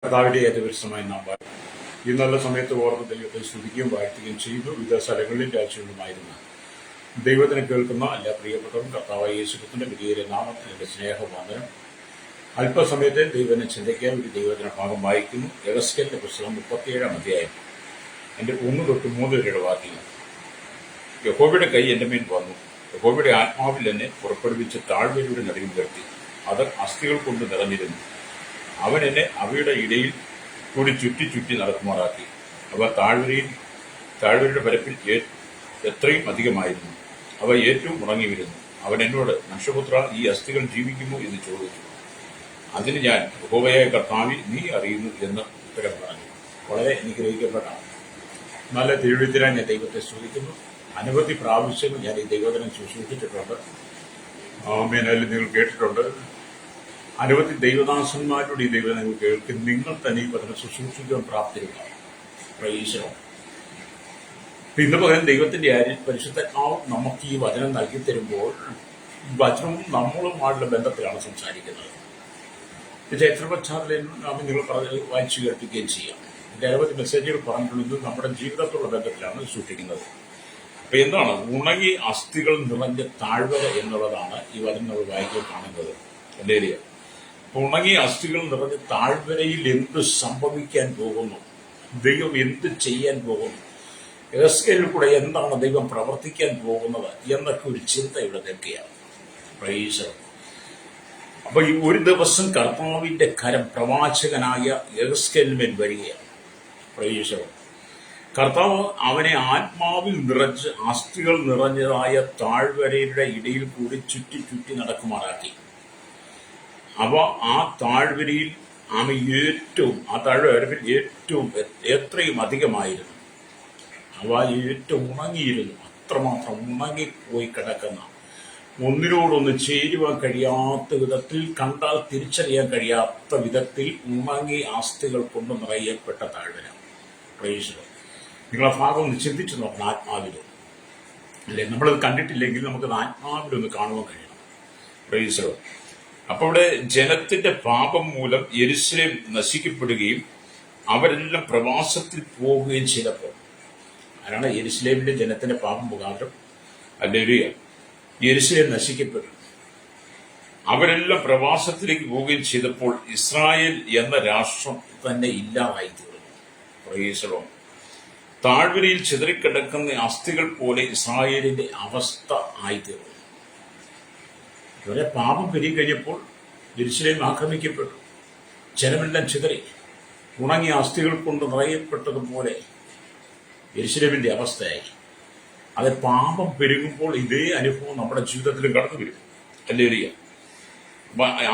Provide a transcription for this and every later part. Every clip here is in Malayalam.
കർത്താവിന്റെ ഏകപരിശമായ നാം ഈ നല്ല സമയത്ത് ഓർമ്മ ദൈവത്തെ സ്തുതിക്കുകയും വാഴ്ത്തുകയും ചെയ്തു. വിവിധ സ്ഥലങ്ങളിലും രാജ്യങ്ങളിലുമായിരുന്നു ദൈവത്തിന് കേൾക്കുന്ന എല്ലാ പ്രിയപ്പെട്ടവരും കർത്താവായ യേശുക്രിസ്തുവിന്റെ വലിയ നാമത്തിൽ എന്റെ സ്നേഹവന്ദനം. അല്പസമയത്തെ ദൈവനെ ചിന്തിക്കാൻ ഒരു ദൈവത്തിന്റെ ഭാഗം വായിക്കുന്നു. യെഹെസ്കേലിന്റെ പുസ്തകം 37-ാം അധ്യായം എന്റെ 1 തൊട്ട് 3 വരെയുടെ വാക്യങ്ങൾ. യഹോവയുടെ കൈ എന്റെ മേൽ വന്നു. യഹോവയുടെ ആത്മാവിൽ എന്നെ പുറപ്പെടുവിച്ച് താഴ്വരയുടെ നടുവിൽ നിർത്തി. അത് അസ്ഥികൾ കൊണ്ട് നിറഞ്ഞിരുന്നു. അവൻ എന്നെ അവയുടെ ഇടയിൽ കൂടി ചുറ്റി ചുറ്റി നടക്കുമാറാക്കി. അവ താഴ്വരയുടെ പരപ്പിൽ എത്രയും അധികമായിരുന്നു. അവ ഏറ്റവും ഉണങ്ങി വരുന്നു. അവൻ എന്നോട്, മനുഷ്യപുത്ര, ഈ അസ്ഥികൾ ജീവിക്കുമോ എന്ന് ചോദിച്ചു. അതിന് ഞാൻ, യഹോവയായ കർത്താവേ, നീ അറിയുന്നു എന്ന് ഉത്തരം പറഞ്ഞു. വളരെ അനുഗ്രഹിക്കപ്പെട്ട നല്ല തിരുവഴുത്തിനായി ഞാൻ ദൈവത്തെ സ്തുതിക്കുന്നു. അനവധി പ്രാവശ്യങ്ങൾ ഞാൻ ഈ ദൈവത്തിനെ ശുശ്രൂഷിച്ചിട്ടുണ്ട്. ആമേൻ. നിങ്ങൾ കേട്ടിട്ടുണ്ട്. അനവധി ദൈവദാസന്മാരുടെ ഈ ദൈവം നിങ്ങൾ കേൾക്കും. നിങ്ങൾ തന്നെ ഈ വചനം ശുശ്രൂഷിക്കാൻ പ്രാപ്തിയുണ്ടാവും. പ്രൈസോ. ഇന്ന് പകരം ദൈവത്തിന്റെ പരിശുദ്ധാത്മാവ് നമുക്ക് ഈ വചനം നൽകി തരുമ്പോൾ വചനവും നമ്മളുമായുള്ള ബന്ധത്തിലാണ് സംസാരിക്കുന്നത്. ചരിത്ര പശ്ചാത്തലം നിങ്ങൾ വായിച്ചു കേൾപ്പിക്കുകയും ചെയ്യാം. നിരവധി മെസ്സേജുകൾ പറഞ്ഞിട്ടുള്ളത് നമ്മുടെ ജീവിതത്തിലുള്ള ബന്ധത്തിലാണ് സൂക്ഷിക്കുന്നത്. അപ്പൊ എന്താണ് ഉണങ്ങി അസ്ഥികൾ നിറഞ്ഞ താഴ്വര എന്നുള്ളതാണ് ഈ വചനം നമ്മൾ വായിക്കാൻ കാണുന്നത്. അല്ലേ? ഉണങ്ങിയ അസ്ഥികൾ നിറഞ്ഞ താഴ്വരയിൽ എന്ത് സംഭവിക്കാൻ പോകുന്നു, ദൈവം എന്ത് ചെയ്യാൻ പോകുന്നു, യെഹെസ്കേലിൽ കൂടെ എന്താണ് ദൈവം പ്രവർത്തിക്കാൻ പോകുന്നത് എന്നൊക്കെ ഒരു ചിന്ത ഇവിടെ നിൽക്കുകയാണ്. പ്രൈസ്. അപ്പൊ ഈ ഒരു ദിവസം കർത്താവിന്റെ കരം പ്രവാചകനായ യെഹെസ്കേലിന്മേൽ വരികയാണ്. പ്രൈസ്. കർത്താവ് അവനെ ആത്മാവിൽ നിറച്ച് അസ്ഥികൾ നിറഞ്ഞതായ താഴ്വരയുടെ ഇടയിൽ കൂടി ചുറ്റി ചുറ്റി നടക്കുമാറാക്കി. അവ ആ താഴ്വരയിൽ ആ താഴ്വരയിൽ ഏറ്റവും എത്രയും അധികമായിരുന്നു. അവ ഏറ്റവും ഉണങ്ങിയിരുന്നു. അത്രമാത്രം ഉണങ്ങിപ്പോയി കിടക്കുന്ന, ഒന്നിനോടൊന്ന് ചേരുവാൻ കഴിയാത്ത വിധത്തിൽ, കണ്ടാൽ തിരിച്ചറിയാൻ കഴിയാത്ത വിധത്തിൽ ഉണങ്ങി അസ്ഥികൾ കൊണ്ട് നിറയപ്പെട്ട താഴ്വര. പ്രൈസ്. നിങ്ങളെ ഭാഗം ഒന്ന് ചിന്തിച്ചു നോക്കണം. ആത്മാവിലും അല്ലെ, നമ്മളത് കണ്ടിട്ടില്ലെങ്കിൽ നമുക്കത് ആത്മാവിലൊന്ന് കാണുവാൻ കഴിയണം. പ്രൈസ്. അപ്പൊ ഇവിടെ ജനത്തിന്റെ പാപം മൂലം യെരുശലേം നശിക്കപ്പെടുകയും അവരെല്ലാം പ്രവാസത്തിൽ പോവുകയും ചെയ്തപ്പോൾ, അതാണ് യെരുശലേമിന്റെ ജനത്തിന്റെ പാപം മുഖാന്തരം ഹല്ലേലൂയ യെരുശലേം നശിക്കപ്പെട്ടു. അവരെല്ലാം പ്രവാസത്തിലേക്ക് പോവുകയും ചെയ്തപ്പോൾ ഇസ്രായേൽ എന്ന രാഷ്ട്രം തന്നെ ഇല്ലാതായി തീർന്നു. Praise the Lord. താഴ്വരയിൽ ചിതറിക്കിടക്കുന്ന അസ്ഥികൾ പോലെ ഇസ്രായേലിന്റെ അവസ്ഥ ആയിത്തീർന്നു. ഇവരെ പാപം പെരുകിക്കഴിഞ്ഞപ്പോൾ യെരുശലേം ആക്രമിക്കപ്പെട്ടു. ജനമെല്ലാം ചിതറി ഉണങ്ങിയ അസ്ഥികൾ കൊണ്ട് നിറയപ്പെട്ടതുപോലെ യെരുശലേമിന്റെ അവസ്ഥയായി. അത് പാപം പെരുകുമ്പോൾ ഇതേ അനുഭവം നമ്മുടെ ജീവിതത്തിലും കടന്നു വരും. ഹല്ലേലൂയ.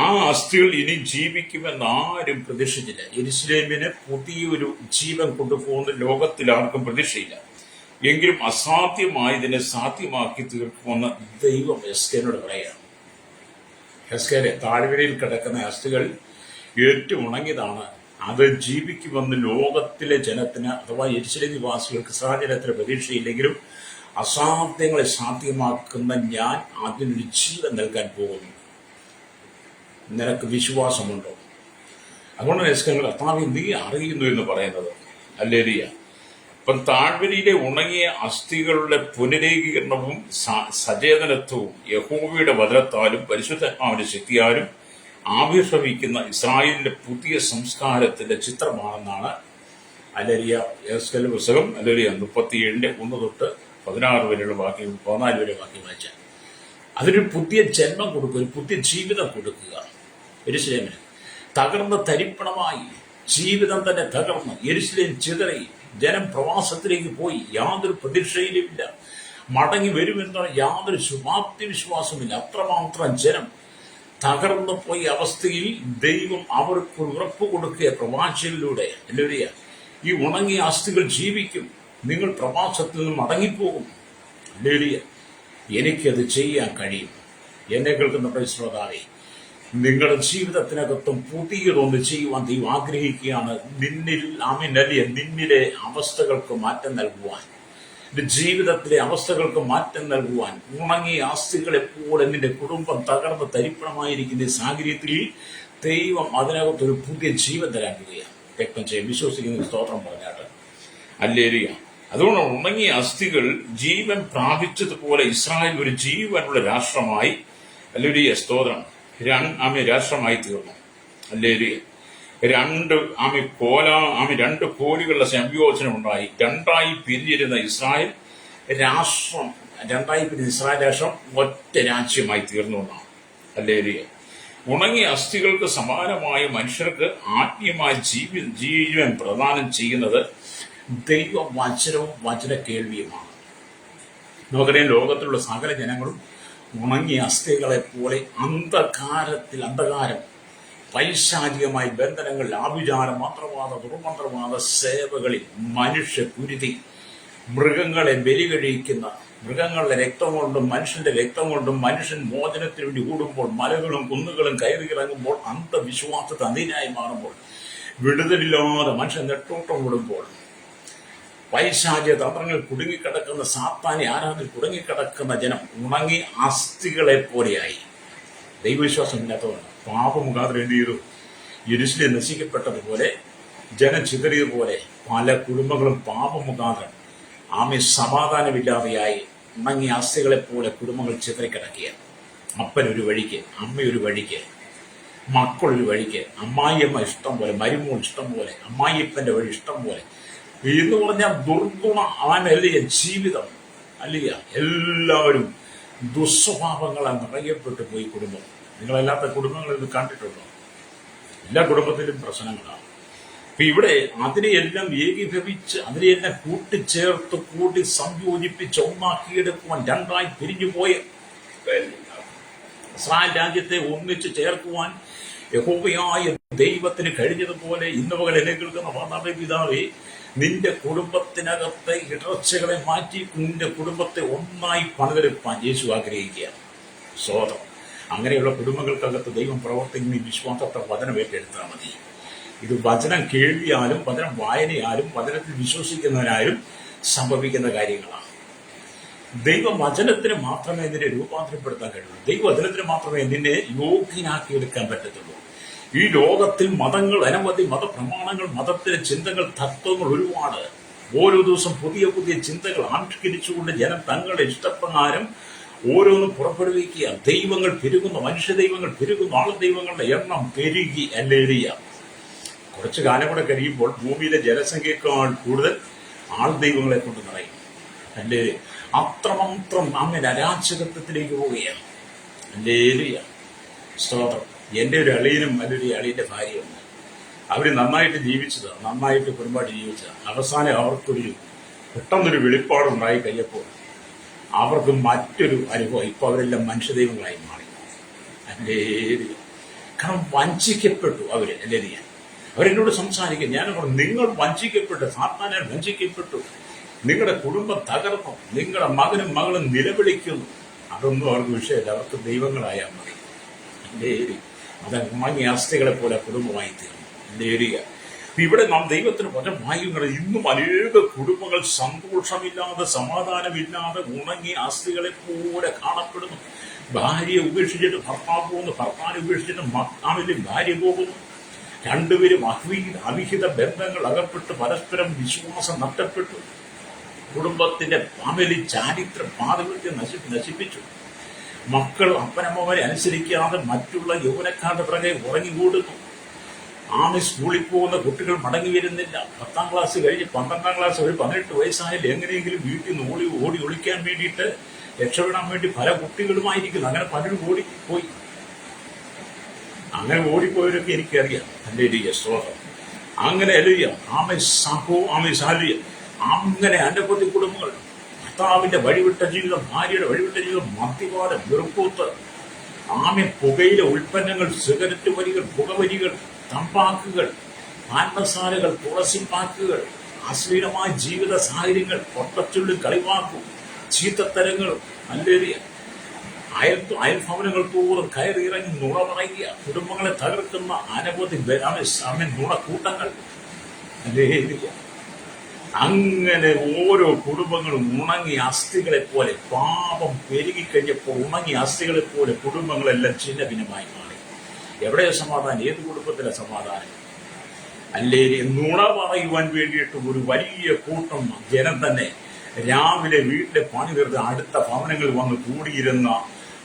ആ അസ്ഥികൾ ഇനി ജീവിക്കുമെന്ന് ആരും പ്രതീക്ഷിച്ചില്ല. യെരുശലേമിന് പുതിയൊരു ജീവൻ കൊണ്ടുപോകുന്ന ലോകത്തിൽ ആർക്കും പ്രതീക്ഷയില്ല. എങ്കിലും അസാധ്യമായതിനെ സാധ്യമാക്കി തീർക്കുമെന്ന് ദൈവം യെഹെസ്കേലിനോട് പറയുകയാണ്. യെഹെസ്കേലേ, താഴ്വരയിൽ കിടക്കുന്ന അസ്ഥികൾ ഏറ്റവും ഉണങ്ങിയതാണ്. അത് ജീവിക്കുമെന്ന് ലോകത്തിലെ ജനത്തിന്, അഥവാ യെരുശലേം നിവാസികൾക്ക് സാഹചര്യത്തിന് പ്രതീക്ഷയില്ലെങ്കിലും അസാധ്യങ്ങളെ സാധ്യമാക്കുന്ന ഞാൻ അതിനൊരു ജീവൻ നൽകാൻ പോകുന്നു. നിനക്ക് വിശ്വാസമുണ്ടോ? അതുകൊണ്ടാണ് യെഹെസ്കേൽ കർത്താവേ, നീ അറിയുന്നു എന്ന് പറയുന്നത്. ഹല്ലേലൂയ. അപ്പം താഴ്വരയിലെ ഉണങ്ങിയ അസ്ഥികളുടെ പുനരേകീകരണവും സചേതനത്വവും യഹോവയുടെ വചനത്താലും പരിശുദ്ധാത്മാവിന്റെ ശക്തിയാലും ആവിർഭവിക്കുന്ന ഇസ്രായേലിന്റെ പുതിയ സംസ്കാരത്തിന്റെ ചിത്രമാണെന്നാണ് ഹല്ലേലൂയ യെഹെസ്കേലിന്റെ പുസ്തകം 37-ന്റെ 1 തൊട്ട് 16 വരെയുള്ള വാക്യം, 14 വരെ വാക്യം വായിച്ചാൽ അതിനൊരു പുതിയ ജന്മം കൊടുക്കുക, ഒരു പുതിയ ജീവിതം കൊടുക്കുക. യെരുശലേമിന് തകർന്ന തരിപ്പണമായി ജീവിതം തന്നെ തകർന്ന് യെരുശലേം ചിതറി, ജനം പ്രവാസത്തിലേക്ക് പോയി, യാതൊരു പ്രതീക്ഷയിലുമില്ല. മടങ്ങി വരുമെന്നുള്ള യാതൊരു ശുഭാപ്തി വിശ്വാസമില്ല. അത്രമാത്രം ജനം തകർന്നു പോയ അവസ്ഥയിൽ ദൈവം അവർക്ക് ഉറപ്പ് കൊടുക്കുക പ്രവാചകനിലൂടെ. ഹല്ലേലൂയ. ഈ ഉണങ്ങിയ അസ്ഥികൾ ജീവിക്കും, നിങ്ങൾ പ്രവാസത്തിൽ നിന്ന് മടങ്ങിപ്പോകും. ഹല്ലേലൂയ. എനിക്കത് ചെയ്യാൻ കഴിയും. എന്നെ കേൾക്കുന്ന ശ്രോതാവേ, നിങ്ങളുടെ ജീവിതത്തിനകത്തും പുതിയതൊന്ന് ചെയ്യുവാൻ ദൈവം ആഗ്രഹിക്കുകയാണ്. നിന്നിലെ അവസ്ഥകൾക്ക് മാറ്റം നൽകുവാൻ, ജീവിതത്തിലെ അവസ്ഥകൾക്ക് മാറ്റം നൽകുവാൻ, ഉണങ്ങിയ ആസ്തികളെ പോലെ നിന്റെ കുടുംബം തകർന്ന് തരിപ്പണമായിരിക്കുന്ന സാഹചര്യത്തിൽ ദൈവം അതിനകത്തൊരു പുതിയ ജീവൻ തരാൻ പോവുകയാണ്. രക്തം ചെയ്യും വിശ്വസിക്കുന്ന സ്തോത്രം പറഞ്ഞാട്ട്. ഹല്ലേലൂയ. അതുകൊണ്ട് ഉണങ്ങിയ അസ്ഥികൾ ജീവൻ പ്രാപിച്ചതുപോലെ ഇസ്രായേൽ ഒരു ജീവനുള്ള രാഷ്ട്രമായി, ഹല്ലേലൂയ സ്തോത്രം, രാഷ്ട്രമായി തീർന്നു. ഹല്ലേലൂയ. രണ്ട് കോലുകളുടെ സംയോജനം ഉണ്ടായി. രണ്ടായി പിരിഞ്ഞിരുന്ന ഇസ്രായേൽ രാഷ്ട്രം ഒറ്റ രാജ്യമായി തീർന്നു എന്നാണ്. ഹല്ലേലൂയ. ഉണങ്ങിയ അസ്ഥികൾക്ക് സമാനമായ മനുഷ്യർക്ക് ആത്മീയമായ ജീവൻ പ്രദാനം ചെയ്യുന്നത് ദൈവവചനവും വചന കേൾവിയുമാണ്. നമുക്കറിയാം, ലോകത്തിലുള്ള സകല ജനങ്ങളും ഉണങ്ങിയ അസ്ഥികളെ പോലെ അന്ധകാരം, പൈശാചികമായ ബന്ധനങ്ങൾ, ആഭിചാര, മന്ത്രവാദ, ദുർമന്ത്രവാദ സേവകളിൽ മനുഷ്യകുരുതി, മൃഗങ്ങളെ ബലി കഴിക്കുന്ന, മൃഗങ്ങളുടെ രക്തം കൊണ്ടും മനുഷ്യന്റെ രക്തം കൊണ്ടും മനുഷ്യൻ മോചനത്തിന് വേണ്ടി കൂടുമ്പോൾ, മലകളും കുന്നുകളും കയറിയിറങ്ങുമ്പോൾ, അന്ധവിശ്വാസത്തെ അധീനായി മാറുമ്പോൾ, വിടുതലില്ലാതെ മനുഷ്യൻ നെട്ടോട്ടം വിടുമ്പോൾ, പൈശാചിക തന്ത്രങ്ങൾ കുടുങ്ങിക്കിടക്കുന്ന, സാത്താനെ ആരാധന കുടുങ്ങിക്കിടക്കുന്ന ജനം ഉണങ്ങി അസ്ഥികളെ പോലെയായി. ദൈവവിശ്വാസം ഇല്ലാത്തതുകൊണ്ട് പാപമുഖാന്തരം എന്ത് ചെയ്തു? യെരൂശലേം നശിക്കപ്പെട്ടതുപോലെ, ജനം ചിതറിയതുപോലെ പല കുടുംബങ്ങളും പാപമുഖാന്തരം സമാധാനമില്ലാതെയായി ഉണങ്ങിയ അസ്ഥികളെ പോലെ കുടുംബങ്ങൾ ചിതറിക്കിടക്കുക. അപ്പനൊരു വഴിക്ക്, അമ്മയൊരു വഴിക്ക്, മക്കളൊരു വഴിക്ക്, അമ്മായിയമ്മ ഇഷ്ടം പോലെ, മരുമോൾ ഇഷ്ടം പോലെ, അമ്മായിയപ്പന്റെ വഴി ഇഷ്ടം പോലെ എന്ന് പറഞ്ഞാൽ ദുർഗുണ അവനല്ലേ ജീവിതം. അല്ല, എല്ലാവരും ദുസ്വഭാവങ്ങളാൽ നിറയപ്പെട്ടു പോയി കുടുംബം. നിങ്ങളല്ലാത്ത കുടുംബങ്ങൾ ഇത് കണ്ടിട്ടുണ്ടോ? എല്ലാ കുടുംബത്തിലും പ്രശ്നങ്ങളാണ്. അപ്പൊ ഇവിടെ അതിനെയെല്ലാം ഏകീഭവിച്ച്, അതിനെയെല്ലാം കൂട്ടിച്ചേർത്ത്, കൂട്ടി സംയോജിപ്പിച്ച് ഒന്നാക്കിയെടുക്കുവാൻ, രണ്ടായി പിരിഞ്ഞുപോയ ഇസ്രായേൽ രാജ്യത്തെ ഒന്നിച്ച് ചേർക്കുവാൻ യഹോവയായ ദൈവത്തിന് കഴിഞ്ഞതുപോലെ ഇന്ന് പകൽ എന്നെ കേൾക്കുന്ന മാതാപിതാവേ, നിന്റെ കുടുംബത്തിനകത്തെ ഇടർച്ചകളെ മാറ്റി നിന്റെ കുടുംബത്തെ ഒന്നായി പണിതെടുപ്പാൻ യേശു ആഗ്രഹിക്കുകയാണ്. സ്വതം അങ്ങനെയുള്ള കുടുംബങ്ങൾക്കകത്ത് ദൈവം പ്രവർത്തിക്കുന്ന വിശ്വാസത്തെ വചനം ഏറ്റെടുത്താൽ മതി. ഇത് വചനം കേൾവിയാലും വചനം വായനയാലും വചനത്തിൽ വിശ്വസിക്കുന്നതിനാലും സംഭവിക്കുന്ന കാര്യങ്ങളാണ്. ദൈവവചനത്തിന് മാത്രമേ നിന്നെ രൂപാന്തരപ്പെടുത്താൻ കഴിയൂ. ദൈവവചനത്തിന് മാത്രമേ നിന്നെ യോഗ്യനാക്കിയെടുക്കാൻ പറ്റത്തുള്ളൂ. ഈ ലോകത്തിൽ മതങ്ങൾ അനവധി, മതപ്രമാണങ്ങൾ, മതത്തിലെ ചിന്തകൾ, തത്വങ്ങൾ ഒരുപാട്. ഓരോ ദിവസം പുതിയ പുതിയ ചിന്തകൾ ആവിഷ്കരിച്ചുകൊണ്ട് ജനം തങ്ങളുടെ ഇഷ്ടപ്രകാരം ഓരോന്നും പുറപ്പെടുവിക്കുക. ദൈവങ്ങൾ പെരുകുന്നു, മനുഷ്യ ദൈവങ്ങൾ പെരുകുന്നു, ആൾ ദൈവങ്ങളുടെ എണ്ണം പെരുകി. ഹല്ലേലൂയ. കുറച്ചു കാലം കൂടെ കഴിയുമ്പോൾ ഭൂമിയിലെ ജനസംഖ്യയേക്കാൾ കൂടുതൽ ആൾ ദൈവങ്ങളെ കൊണ്ട് നിറയും. അല്ലേ? അത്രമാത്രം അങ്ങനെ അരാജകത്വത്തിലേക്ക് പോവുകയാണ്. ഹല്ലേലൂയ. സ്തോത്രം. എൻ്റെ ഒരു അളിയനും നല്ലൊരു അളിയൻ്റെ ഭാര്യയുണ്ട്. അവർ നന്നായിട്ട് ജീവിച്ചതാണ്, നന്നായിട്ട് കുടുംബമായിട്ട് ജീവിച്ചതാണ്. അവസാനം അവർക്കൊരു പെട്ടെന്നൊരു വെളിപ്പാടുണ്ടായി കഴിഞ്ഞപ്പോൾ അവർക്ക് മറ്റൊരു അനുഭവം. ഇപ്പൊ അവരെല്ലാം മനുഷ്യദൈവങ്ങളായി മാറി. അല്ലേ? കാരണം വഞ്ചിക്കപ്പെട്ടു അവര്. അല്ലേ? അവരെന്നോട് സംസാരിക്കും. ഞാൻ നിങ്ങൾ വഞ്ചിക്കപ്പെട്ടു, സാത്താനാൽ വഞ്ചിക്കപ്പെട്ടു, നിങ്ങളുടെ കുടുംബം തകർന്നു, നിങ്ങളുടെ മകനും മകളും നിലവിളിക്കുന്നു. അതൊന്നും അവർക്ക് വിഷയമില്ല. അവർക്ക് ദൈവങ്ങളായാൽ മതി. അല്ലേ? അത് ഉണങ്ങിയ അസ്ഥികളെ പോലെ കുടുംബമായി തീർന്നു. അല്ലേ? ഇവിടെ നാം ദൈവത്തിന് പല വായുങ്ങൾ. ഇന്നും അനേക കുടുംബങ്ങൾ സന്തോഷമില്ലാതെ, സമാധാനമില്ലാതെ ഉണങ്ങിയ അസ്ഥികളെ പോലെ കാണപ്പെടുന്നു. ഭാര്യയെ ഉപേക്ഷിച്ചിട്ട് ഭർത്താവ് പോകുന്നു, ഭർത്താവിനെ ഉപേക്ഷിച്ചിട്ട് ഭർത്താവിന്റെ ഭാര്യ പോകുന്നു. രണ്ടുപേരും അവിഹിത ബന്ധങ്ങൾ അകപ്പെട്ട് പരസ്പരം വിശ്വാസം നഷ്ടപ്പെട്ടു. കുടുംബത്തിന്റെ ഫാമിലി ചാരിത്ര പാതകത്തെ നശിപ്പിച്ചു. മക്കൾ അപ്പനമ്മമാരെ അനുസരിക്കാതെ മറ്റുള്ള യൗവനക്കാരുടെ പിറകെ ഉറങ്ങിക്കൂടുന്നു. സ്കൂളിൽ പോകുന്ന കുട്ടികൾ മടങ്ങി വരുന്നില്ല. 10ാം ക്ലാസ് കഴിഞ്ഞ് 12ാം ക്ലാസ്, ഒരു 18 വയസ്സായാലും എങ്ങനെയെങ്കിലും വീട്ടിൽ നിന്ന് ഓടി ഒളിക്കാൻ വേണ്ടിയിട്ട് രക്ഷപ്പെടാൻ വേണ്ടി പല കുട്ടികളുമായിരിക്കുന്നു. അങ്ങനെ പലരും ഓടിപ്പോയി. അങ്ങനെ ഓടിപ്പോയവരൊക്കെ എനിക്കറിയാം. എൻ്റെ സ്തോത്രം. അങ്ങനെ അല്ലയ്യ അങ്ങനെ അനവധി കുടുംബങ്ങൾ ഭർത്താവിന്റെ വഴിവിട്ട ജീവിതം, ഭാര്യയുടെ വഴിവിട്ട ജീവിതം, മദ്യപാനം, വെറുക്കൂത്ത്, പുകയിലെ ഉൽപ്പന്നങ്ങൾ, സിഗരറ്റ് വരികൾ, പുകവരികൾ, തമ്പാക്കുകൾ, പാൻമസാലകൾ, തുളസിപ്പാക്കുകൾ, അശ്ലീലമായ ജീവിത സാഹചര്യങ്ങൾ, പൊട്ടച്ചുള്ളിൽ കളിവാക്കും, ചീത്തത്തരങ്ങളും, അല്ലേറിയ അയൽഭവനങ്ങൾ തോറും കയറിയിറങ്ങി നുണ പറയുക, കുടുംബങ്ങളെ തകർക്കുന്ന അനവധി നുണക്കൂട്ടങ്ങൾ. അല്ലേറിയ അങ്ങനെ ഓരോ കുടുംബങ്ങളും ഉണങ്ങിയ അസ്ഥികളെ പോലെ, പാപം പെരുകിക്കഴിഞ്ഞപ്പോൾ ഉണങ്ങിയ അസ്ഥികളെ പോലെ കുടുംബങ്ങളെല്ലാം ഛിന്ന ഭിന്നമായി മാറി. എവിടെ സമാധാനം? ഏത് കുടുംബത്തിലെ സമാധാനം? അല്ലേ? നുണ പറയുവാൻ വേണ്ടിയിട്ട് ഒരു വലിയ കൂട്ടം ജനം തന്നെ രാവിലെ വീട്ടിലെ പണി തീർത്ത് അടുത്ത ഭവനങ്ങളിൽ വന്ന് കൂടിയിരുന്ന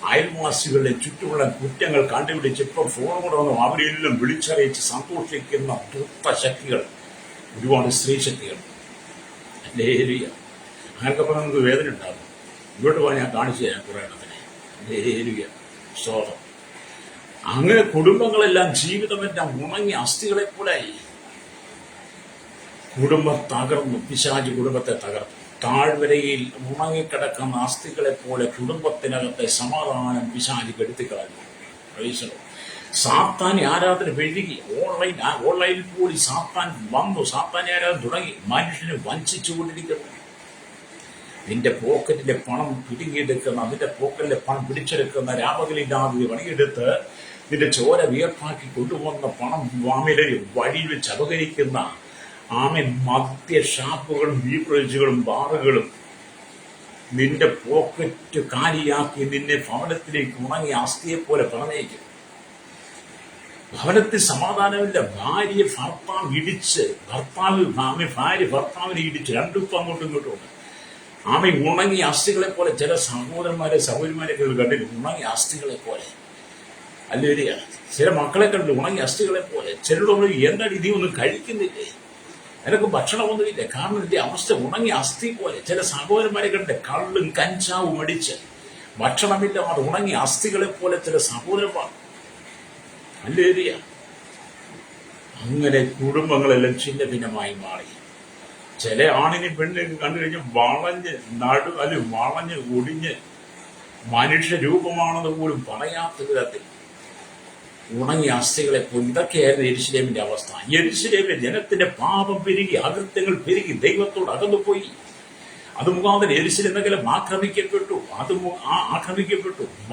അയൽവാസികളുടെ ചുറ്റുമുള്ള കുറ്റങ്ങൾ കണ്ടുപിടിച്ച് ഇപ്പം ഫോൺ കൂടെ വന്നു അവരെല്ലാം വിളിച്ചറിയിച്ച് സന്തോഷിക്കുന്ന ദുഷ്ടശക്തികൾ, ഒരുപാട് സ്ത്രീ ശക്തികൾ. അല്ലേ? അങ്ങനൊക്കെ നമുക്ക് വേദന ഉണ്ടാകും. ഇങ്ങോട്ട് പോകാൻ ഞാൻ കാണിച്ചു തരാം കുറെ എണ്ണത്തിനെ. അല്ലേ? സ്വതം അങ്ങനെ കുടുംബങ്ങളെല്ലാം ജീവിതമെല്ലാം ഉണങ്ങിയ അസ്ഥികളെ പോലായി. കുടുംബം തകർന്നു. പിശാച് കുടുംബത്തെ തകർന്നു. താഴ്വരയിൽ ഉണങ്ങിക്കിടക്കുന്ന അസ്ഥികളെ പോലെ കുടുംബത്തിനകത്തെ സമാധാനം പിശാച് കെടുത്തിക്കളഞ്ഞു. സാത്താൻ ആരാധന പെരുകി. ഓൺലൈനിൽ കൂടി സാത്താൻ വന്നു. സാത്താൻ ആരാധന തുടങ്ങി. മനുഷ്യനെ വഞ്ചിച്ചുകൊണ്ടിരിക്കുന്നു. നിന്റെ പോക്കറ്റിലെ പണം പിടുങ്ങിയെടുക്കുന്ന, നിന്റെ പോക്കറ്റിലെ പണം പിടിച്ചെടുക്കുന്ന, രാപകലില്ലാതെ പണിയെടുത്ത് നിന്റെ ചോര വിയർപ്പാക്കി കൊണ്ടുവന്ന പണം വഴിയിൽ വെച്ച് അപകരിക്കുന്ന മദ്യ ഷാപ്പുകളും ബീവറേജുകളും ബാറുകളും നിന്റെ പോക്കറ്റ് കാലിയാക്കി നിന്നെ ഭവനത്തിലേക്ക് ഉണങ്ങിയ അസ്ഥിയെ പോലെ പറഞ്ഞേക്കും. ഭവനത്തിൽ സമാധാനമില്ല. ഭാര്യ ഭർത്താവിനെ ഇടിച്ച് രണ്ടുപ്പം അങ്ങോട്ടും ഇങ്ങോട്ടും ഉണ്ട്. ഉണങ്ങിയ അസ്ഥികളെ പോലെ ചില സഹോദരന്മാരെ കണ്ടില്ല. ഉണങ്ങിയ അസ്ഥികളെ പോലെ. അല്ലേ? ചില മക്കളെ കണ്ടില്ല ഉണങ്ങിയ അസ്ഥികളെ പോലെ. ചിലരോട് എന്താണ് ഇനി ഒന്നും കഴിക്കുന്നില്ലേ, നിനക്ക് ഭക്ഷണമൊന്നുമില്ല, കാരണം ഇതിന്റെ അവസ്ഥ ഉണങ്ങിയ അസ്ഥി പോലെ. ചില സഹോദരന്മാരെ കണ്ട് കള്ളും കഞ്ചാവും അടിച്ച് ഭക്ഷണമില്ല, അത് ഉണങ്ങിയ അസ്ഥികളെ പോലെ ചില സഹോദരന്മാർ. അല്ലേ? അങ്ങനെ കുടുംബങ്ങളെല്ലാം ഛിന്ന ഭിന്നമായി മാറി. ചില ആണിനും പെണ്ണിനും കണ്ടു കഴിഞ്ഞാൽ വളഞ്ഞ് ഒടിഞ്ഞ് മനുഷ്യ രൂപമാണെന്ന് പോലും പറയാത്ത വിധത്തിൽ ഉണങ്ങിയ അസ്ഥികളെ പോയി. ഇതൊക്കെയായിരുന്നു യെരുശലേമിന്റെ അവസ്ഥ. യെരുശലേമിലെ ജനത്തിന്റെ പാപം പെരുകി, അകൃത്യങ്ങൾ പെരുകി, ദൈവത്തോട് അകന്നുപോയി. അത് മുഖാന്തരം യെരുശലേം എന്തെങ്കിലും ആക്രമിക്കപ്പെട്ടു.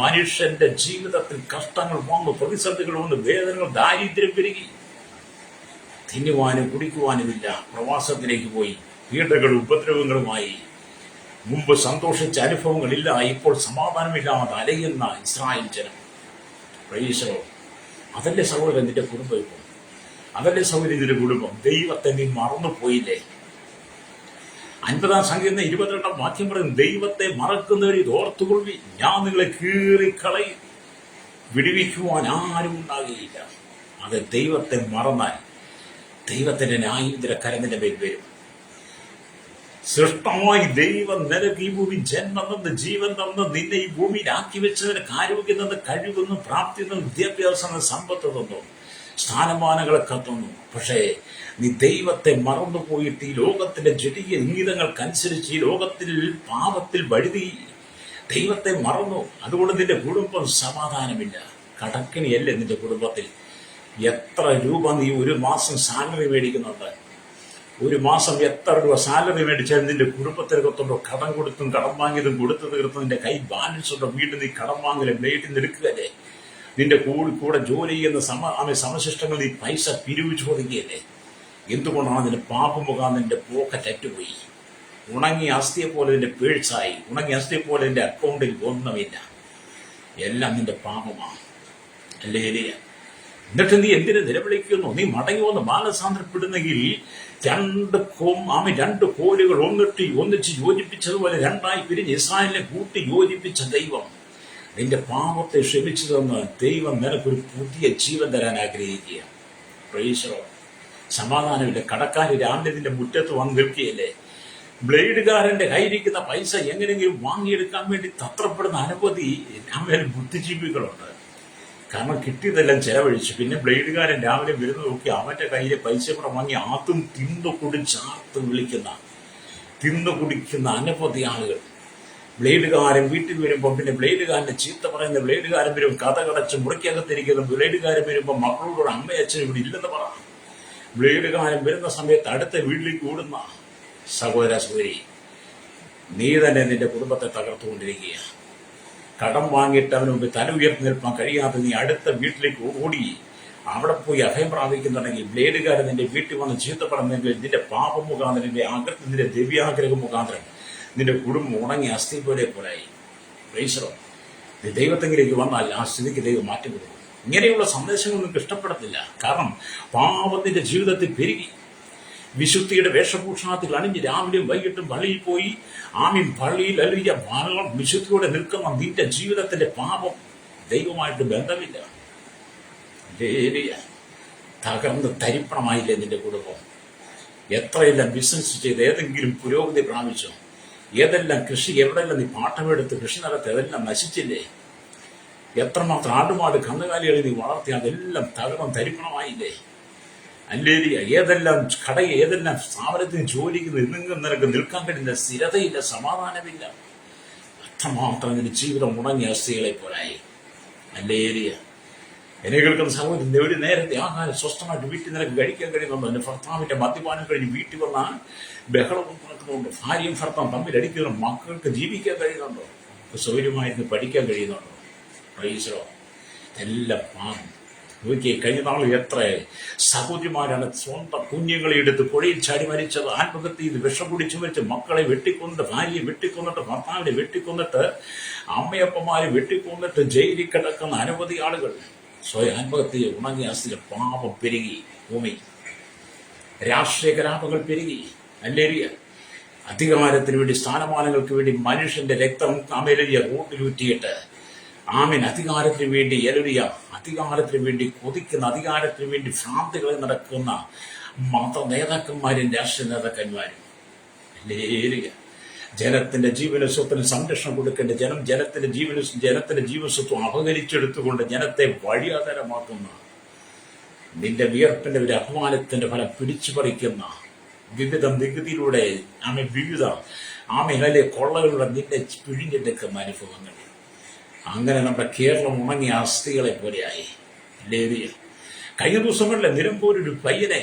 മനുഷ്യന്റെ ജീവിതത്തിൽ കഷ്ടങ്ങൾ വന്നു, പ്രതിസന്ധികൾ വന്നു, വേദനകൾ, ദാരിദ്ര്യം പെരുകി. തിന്നുവാനും കുടിക്കുവാനുമില്ല. പ്രവാസത്തിലേക്ക് പോയി പീഡകളും ഉപദ്രവങ്ങളുമായി. മുമ്പ് സന്തോഷിച്ച അനുഭവങ്ങളില്ല, ഇപ്പോൾ സമാധാനമില്ലാതെ അലയുന്ന ഇസ്രായേൽ ജനം. പ്രൈസ്. അതല്ലേ സഹോദരൻ നിന്റെ കുടുംബം? ഇപ്പോൾ അതല്ലേ സഹോദരൻ നിന്റെ കുടുംബം? ദൈവത്തെ നീ മറന്നുപോയില്ലേ? 50-ാം സങ്കീർത്തനം 22-ാം വാക്യം പറയും, ദൈവത്തെ മറക്കുന്നവരെ ഇത് ഓർത്തുകൊള്ളി, ഞാൻ നിങ്ങളെ കീറിക്കളയും, വിടുവിക്കുവാൻ ആരും ഉണ്ടാകുകയില്ല. അത് ദൈവത്തെ മറന്നാൽ ദൈവത്തിന്റെ ന്യായീന്ദ്ര കരത്തിന്റെ മേൽ വരും. സൃഷ്ടമായി ദൈവം നിനക്ക് ഈ ഭൂമി ജന്മം തന്ന്, ജീവൻ തന്ന്, നിന്നെ ഈ ഭൂമിയിൽ ആക്കി വെച്ചതിന് ആരോഗ്യം തന്ന്, കഴിവെന്നും പ്രാപ്തി തന്നു, വിദ്യാഭ്യാസം, സമ്പത്ത് തന്നു, സ്ഥാനമാനങ്ങളൊക്കെ തന്നു. പക്ഷേ നീ ദൈവത്തെ മറന്നുപോയിട്ട് ഈ ലോകത്തിന്റെ ജടിയ ഇംഗിതങ്ങൾക്കനുസരിച്ച് ഈ ലോകത്തിൽ പാപത്തിൽ വഴുതി ദൈവത്തെ മറന്നു. അതുകൊണ്ട് നിന്റെ കുടുംബം സമാധാനമില്ല. കടക്കിണിയല്ലേ നിന്റെ കുടുംബത്തിൽ? എത്ര രൂപ നീ ഒരു മാസം സാലറി മേടിക്കുന്നുണ്ട്? ഒരു മാസം എത്ര രൂപ സാലറി മേടിച്ചാൽ നിന്റെ കുടുംബത്തിനകത്തുണ്ടോ? കടം കൊടുത്തും കടം വാങ്ങിയതും കൊടുത്തു തീർത്തും നിന്റെ കൈ ബാലൻസ് ഉണ്ടോ? വീണ്ടും നീ കടം വാങ്ങലെ ബ്ലേഡിൽ നിന്ന് എടുക്കുകയല്ലേ? നിന്റെ കൂടെ ജോലി ചെയ്യുന്ന സമശിഷ്ടങ്ങൾ നീ പൈസ പിരിവ് ചോദിക്കുകയല്ലേ? എന്തുകൊണ്ടാണ് നിന്റെ പാപമുഖാൻ നിന്റെ പോക്കറ്റ് അറ്റുപോയി? ഉണങ്ങിയ അസ്ഥിയെ പോലെ നിന്റെ പേഴ്സായി. ഉണങ്ങിയ അസ്ഥിയെ പോലെ നിന്റെ അക്കൗണ്ടിൽ ഒന്നുമില്ല. എല്ലാം നിന്റെ പാപമാണ്. അല്ലേ? എന്നിട്ട് നീ എന്തിനു നിലവിളിക്കുന്നു? നീ മടങ്ങി വന്ന് മാനസാന്തരപ്പെടുന്നെങ്കിൽ രണ്ട് കോലുകൾ ഒന്നിച്ച് യോജിപ്പിച്ചതുപോലെ രണ്ടായി പിരിഞ്ഞ് ഇസ്രായേലിനെ കൂട്ടി യോജിപ്പിച്ച ദൈവം നിന്റെ പാപത്തെ ക്ഷമിച്ചു തന്ന് ദൈവം നിനക്കൊരു പുതിയ ജീവൻ തരാൻ ആഗ്രഹിക്കുക. പ്രൈസ്. സമാധാനമില്ല. കടക്കാർ രാവിലെ നിന്റെ മുറ്റത്ത് വന്ന് നിൽക്കുകയല്ലേ? ബ്ലേഡുകാരന്റെ കയ്യിരിക്കുന്ന പൈസ എങ്ങനെയെങ്കിലും വാങ്ങിയെടുക്കാൻ വേണ്ടി തത്രപ്പെടുന്ന അനവധി ബുദ്ധിജീവികളുണ്ട്. കാരണം കിട്ടിയതെല്ലാം ചെലവഴിച്ചു. പിന്നെ ബ്ലേഡുകാരൻ രാവിലെ വരുന്ന നോക്കി അവന്റെ കയ്യിലെ പൈസ കൂടെ വാങ്ങി ആത്തും തിന്നു കുടിക്കുന്ന അനവധി ആളുകൾ. ബ്ലേഡുകാരൻ വീട്ടിൽ വരുമ്പോൾ പിന്നെ ബ്ലേഡുകാരന്റെ ചീത്ത പറയുന്ന ബ്ലേഡുകാരൻ വരും, കഥ കടച്ച് മുറിക്കകത്തിരിക്കുന്ന ബ്ലേഡുകാരൻ വരുമ്പോൾ മക്കളോട് അമ്മയച്ഛനും ഇവിടെ ഇല്ലെന്ന് പറ. ബ്ലേഡുകാരൻ വരുന്ന സമയത്ത് അടുത്ത വീട്ടിലേക്ക് ഓടുന്ന സഹോദരി, നീ തന്നെ നിന്റെ കുടുംബത്തെ തകർത്തുകൊണ്ടിരിക്കുക. കടം വാങ്ങിയിട്ട് അവന് മുമ്പ് തല ഉയർത്തി നിൽപ്പാൻ കഴിയാതെ നീ അടുത്ത വീട്ടിലേക്ക് ഓടി അവിടെ പോയി അഭയം പ്രാപിക്കുന്നുണ്ടെങ്കിൽ, ബ്ലേഡുകാരൻ നിന്റെ വീട്ടിൽ വന്ന് ചീത്ത പറഞ്ഞെങ്കിൽ നിന്റെ പാപം മുഖാന്തരം, നിന്റെ ആഗ്രഹം, നിന്റെ ദിവ്യാഗ്രഹം മുഖാന്തരം നിന്റെ കുടുംബം ഉണങ്ങി അസ്ഥി പോലായി. പ്രൈസറോ, നീ ദൈവത്തെങ്കിലേക്ക് വന്നാൽ ആ സ്ഥിതിക്ക് ദൈവം മാറ്റി കൊടുക്കും. ഇങ്ങനെയുള്ള സന്ദേശങ്ങൾ നിങ്ങൾക്ക് ഇഷ്ടപ്പെടത്തില്ല. കാരണം പാപത്തിന്റെ ജീവിതത്തിൽ പെരുകി വിശുദ്ധിയുടെ വേഷഭൂഷണത്തിൽ അണിഞ്ഞ് രാവിലെയും വൈകിട്ടും പള്ളിയിൽ പോയി പള്ളിയിൽ അല്ലെങ്കിൽ വിശുദ്ധിയോടെ നിൽക്കുന്ന നിന്റെ ജീവിതത്തിന്റെ പാപം ദൈവമായിട്ട് ബന്ധമില്ല. തകർന്ന് തരിപ്പണമായില്ലേ നിന്റെ കുടുംബം? എത്രയെല്ലാം ബിസിനസ് ചെയ്ത് ഏതെങ്കിലും പുരോഗതി പ്രാപിച്ചോ? ഏതെല്ലാം കൃഷി, എവിടെയെല്ലാം നീ പാട്ടമെടുത്ത് കൃഷി നടത്തി അതെല്ലാം നശിച്ചില്ലേ? എത്രമാത്രം ആടുമാട് കന്നുകാലികളെ നീ വളർത്തി അതെല്ലാം തകർന്ന് തരിപ്പണമായില്ലേ? അല്ലേലിയ. ഏതെല്ലാം ഏതെല്ലാം സ്ഥാപനത്തിന് ജോലിക്ക് നിനക്ക് നിൽക്കാൻ കഴിയുന്ന സ്ഥിരതയില്ല, സമാധാനമില്ല. അത്രമാത്രം നിന്റെ ജീവിതം മുടങ്ങിയ അവസ്ഥകളെ പോലായി. അല്ലേലിയ. എന്നെ കേൾക്കുന്ന സഹോദരൻ, ഒരു നേരത്തെ ആഹാരം സ്വസ്ഥമായിട്ട് വീട്ടിൽ നിനക്ക് കഴിക്കാൻ കഴിയുന്നുണ്ടോ? എൻ്റെ ഭർത്താവിന്റെ മദ്യപാനം കഴിഞ്ഞ് വീട്ടിൽ വന്നാൽ ബഹളവും നടക്കുന്നുണ്ടോ? ഭാര്യയും ഭർത്താവും തമ്മിൽ അടിക്കുന്നുണ്ടോ? മക്കൾക്ക് ജീവിക്കാൻ കഴിയുന്നുണ്ടോ? സൗകര്യമായിരുന്നു പഠിക്കാൻ കഴിയുന്നുണ്ടോ? പ്രൈസോ. എല്ലാം പാപം. നോക്കിയേ, കഴിഞ്ഞ നാളിൽ എത്ര സഹോദരിമാരാണ് സ്വന്തം കുഞ്ഞുങ്ങളെ എടുത്ത് പുഴയിൽ ചാടി മരിച്ചത്, ആത്മഹത്യ ചെയ്ത് വിഷം കുടിച്ചു മരിച്ച് മക്കളെ വെട്ടിക്കൊന്നിട്ട്, ഭാര്യയെ വെട്ടിക്കൊന്നിട്ട്, ഭർത്താവിനെ വെട്ടിക്കൊന്നിട്ട്, അമ്മയപ്പന്മാരെ വെട്ടിക്കൊന്നിട്ട് ജയിലിൽ കിടക്കുന്ന അനവധി ആളുകൾ. സ്വയം ആത്മഹത്യ, ഉണങ്ങിയ അസ്ഥിയിൽ പാപം പെരുകി ഭൂമി. രാഷ്ട്രീയ കലാപങ്ങൾ പെരുകി. അല്ലേരിയ. അധികാരത്തിന് വേണ്ടി, സ്ഥാനമാനങ്ങൾക്ക് വേണ്ടി മനുഷ്യന്റെ രക്തം അമേലിയ റോട്ടിലൂറ്റിയിട്ട് അധികാരത്തിന് വേണ്ടി അധികാരത്തിന് വേണ്ടി കൊതിക്കുന്ന, അധികാരത്തിന് വേണ്ടി ഭ്രാന്തികളിൽ നടക്കുന്ന മത നേതാക്കന്മാരും രാഷ്ട്രീയ നേതാക്കന്മാരും. അല്ലേരിയ. ജനത്തിന്റെ ജീവനസ്വത്തിന് സംരക്ഷണം കൊടുക്കേണ്ട ജനത്തിന്റെ ജീവസ്വത്വം അപഹരിച്ചെടുത്തുകൊണ്ട് ജനത്തെ വഴിയാധാരമാക്കുന്ന, നിന്റെ വിയർപ്പിന്റെ ഒരു അപമാനത്തിന്റെ ഫലം പിടിച്ചു പറിക്കുന്ന, വിവിധ നികുതിയിലൂടെ വിവിധ കൊള്ളകളുടെ നിന്നെ പിഴിഞ്ഞെടുക്കുന്ന അനുഭവങ്ങൾ. അങ്ങനെ നമ്മുടെ കേരളം ഉണങ്ങിയ അസ്ഥികളെ പോലെയായി. ലേവിയ. കഴിഞ്ഞ ദിവസങ്ങളിലെ നിലമ്പൂരൊരു പയ്യനെ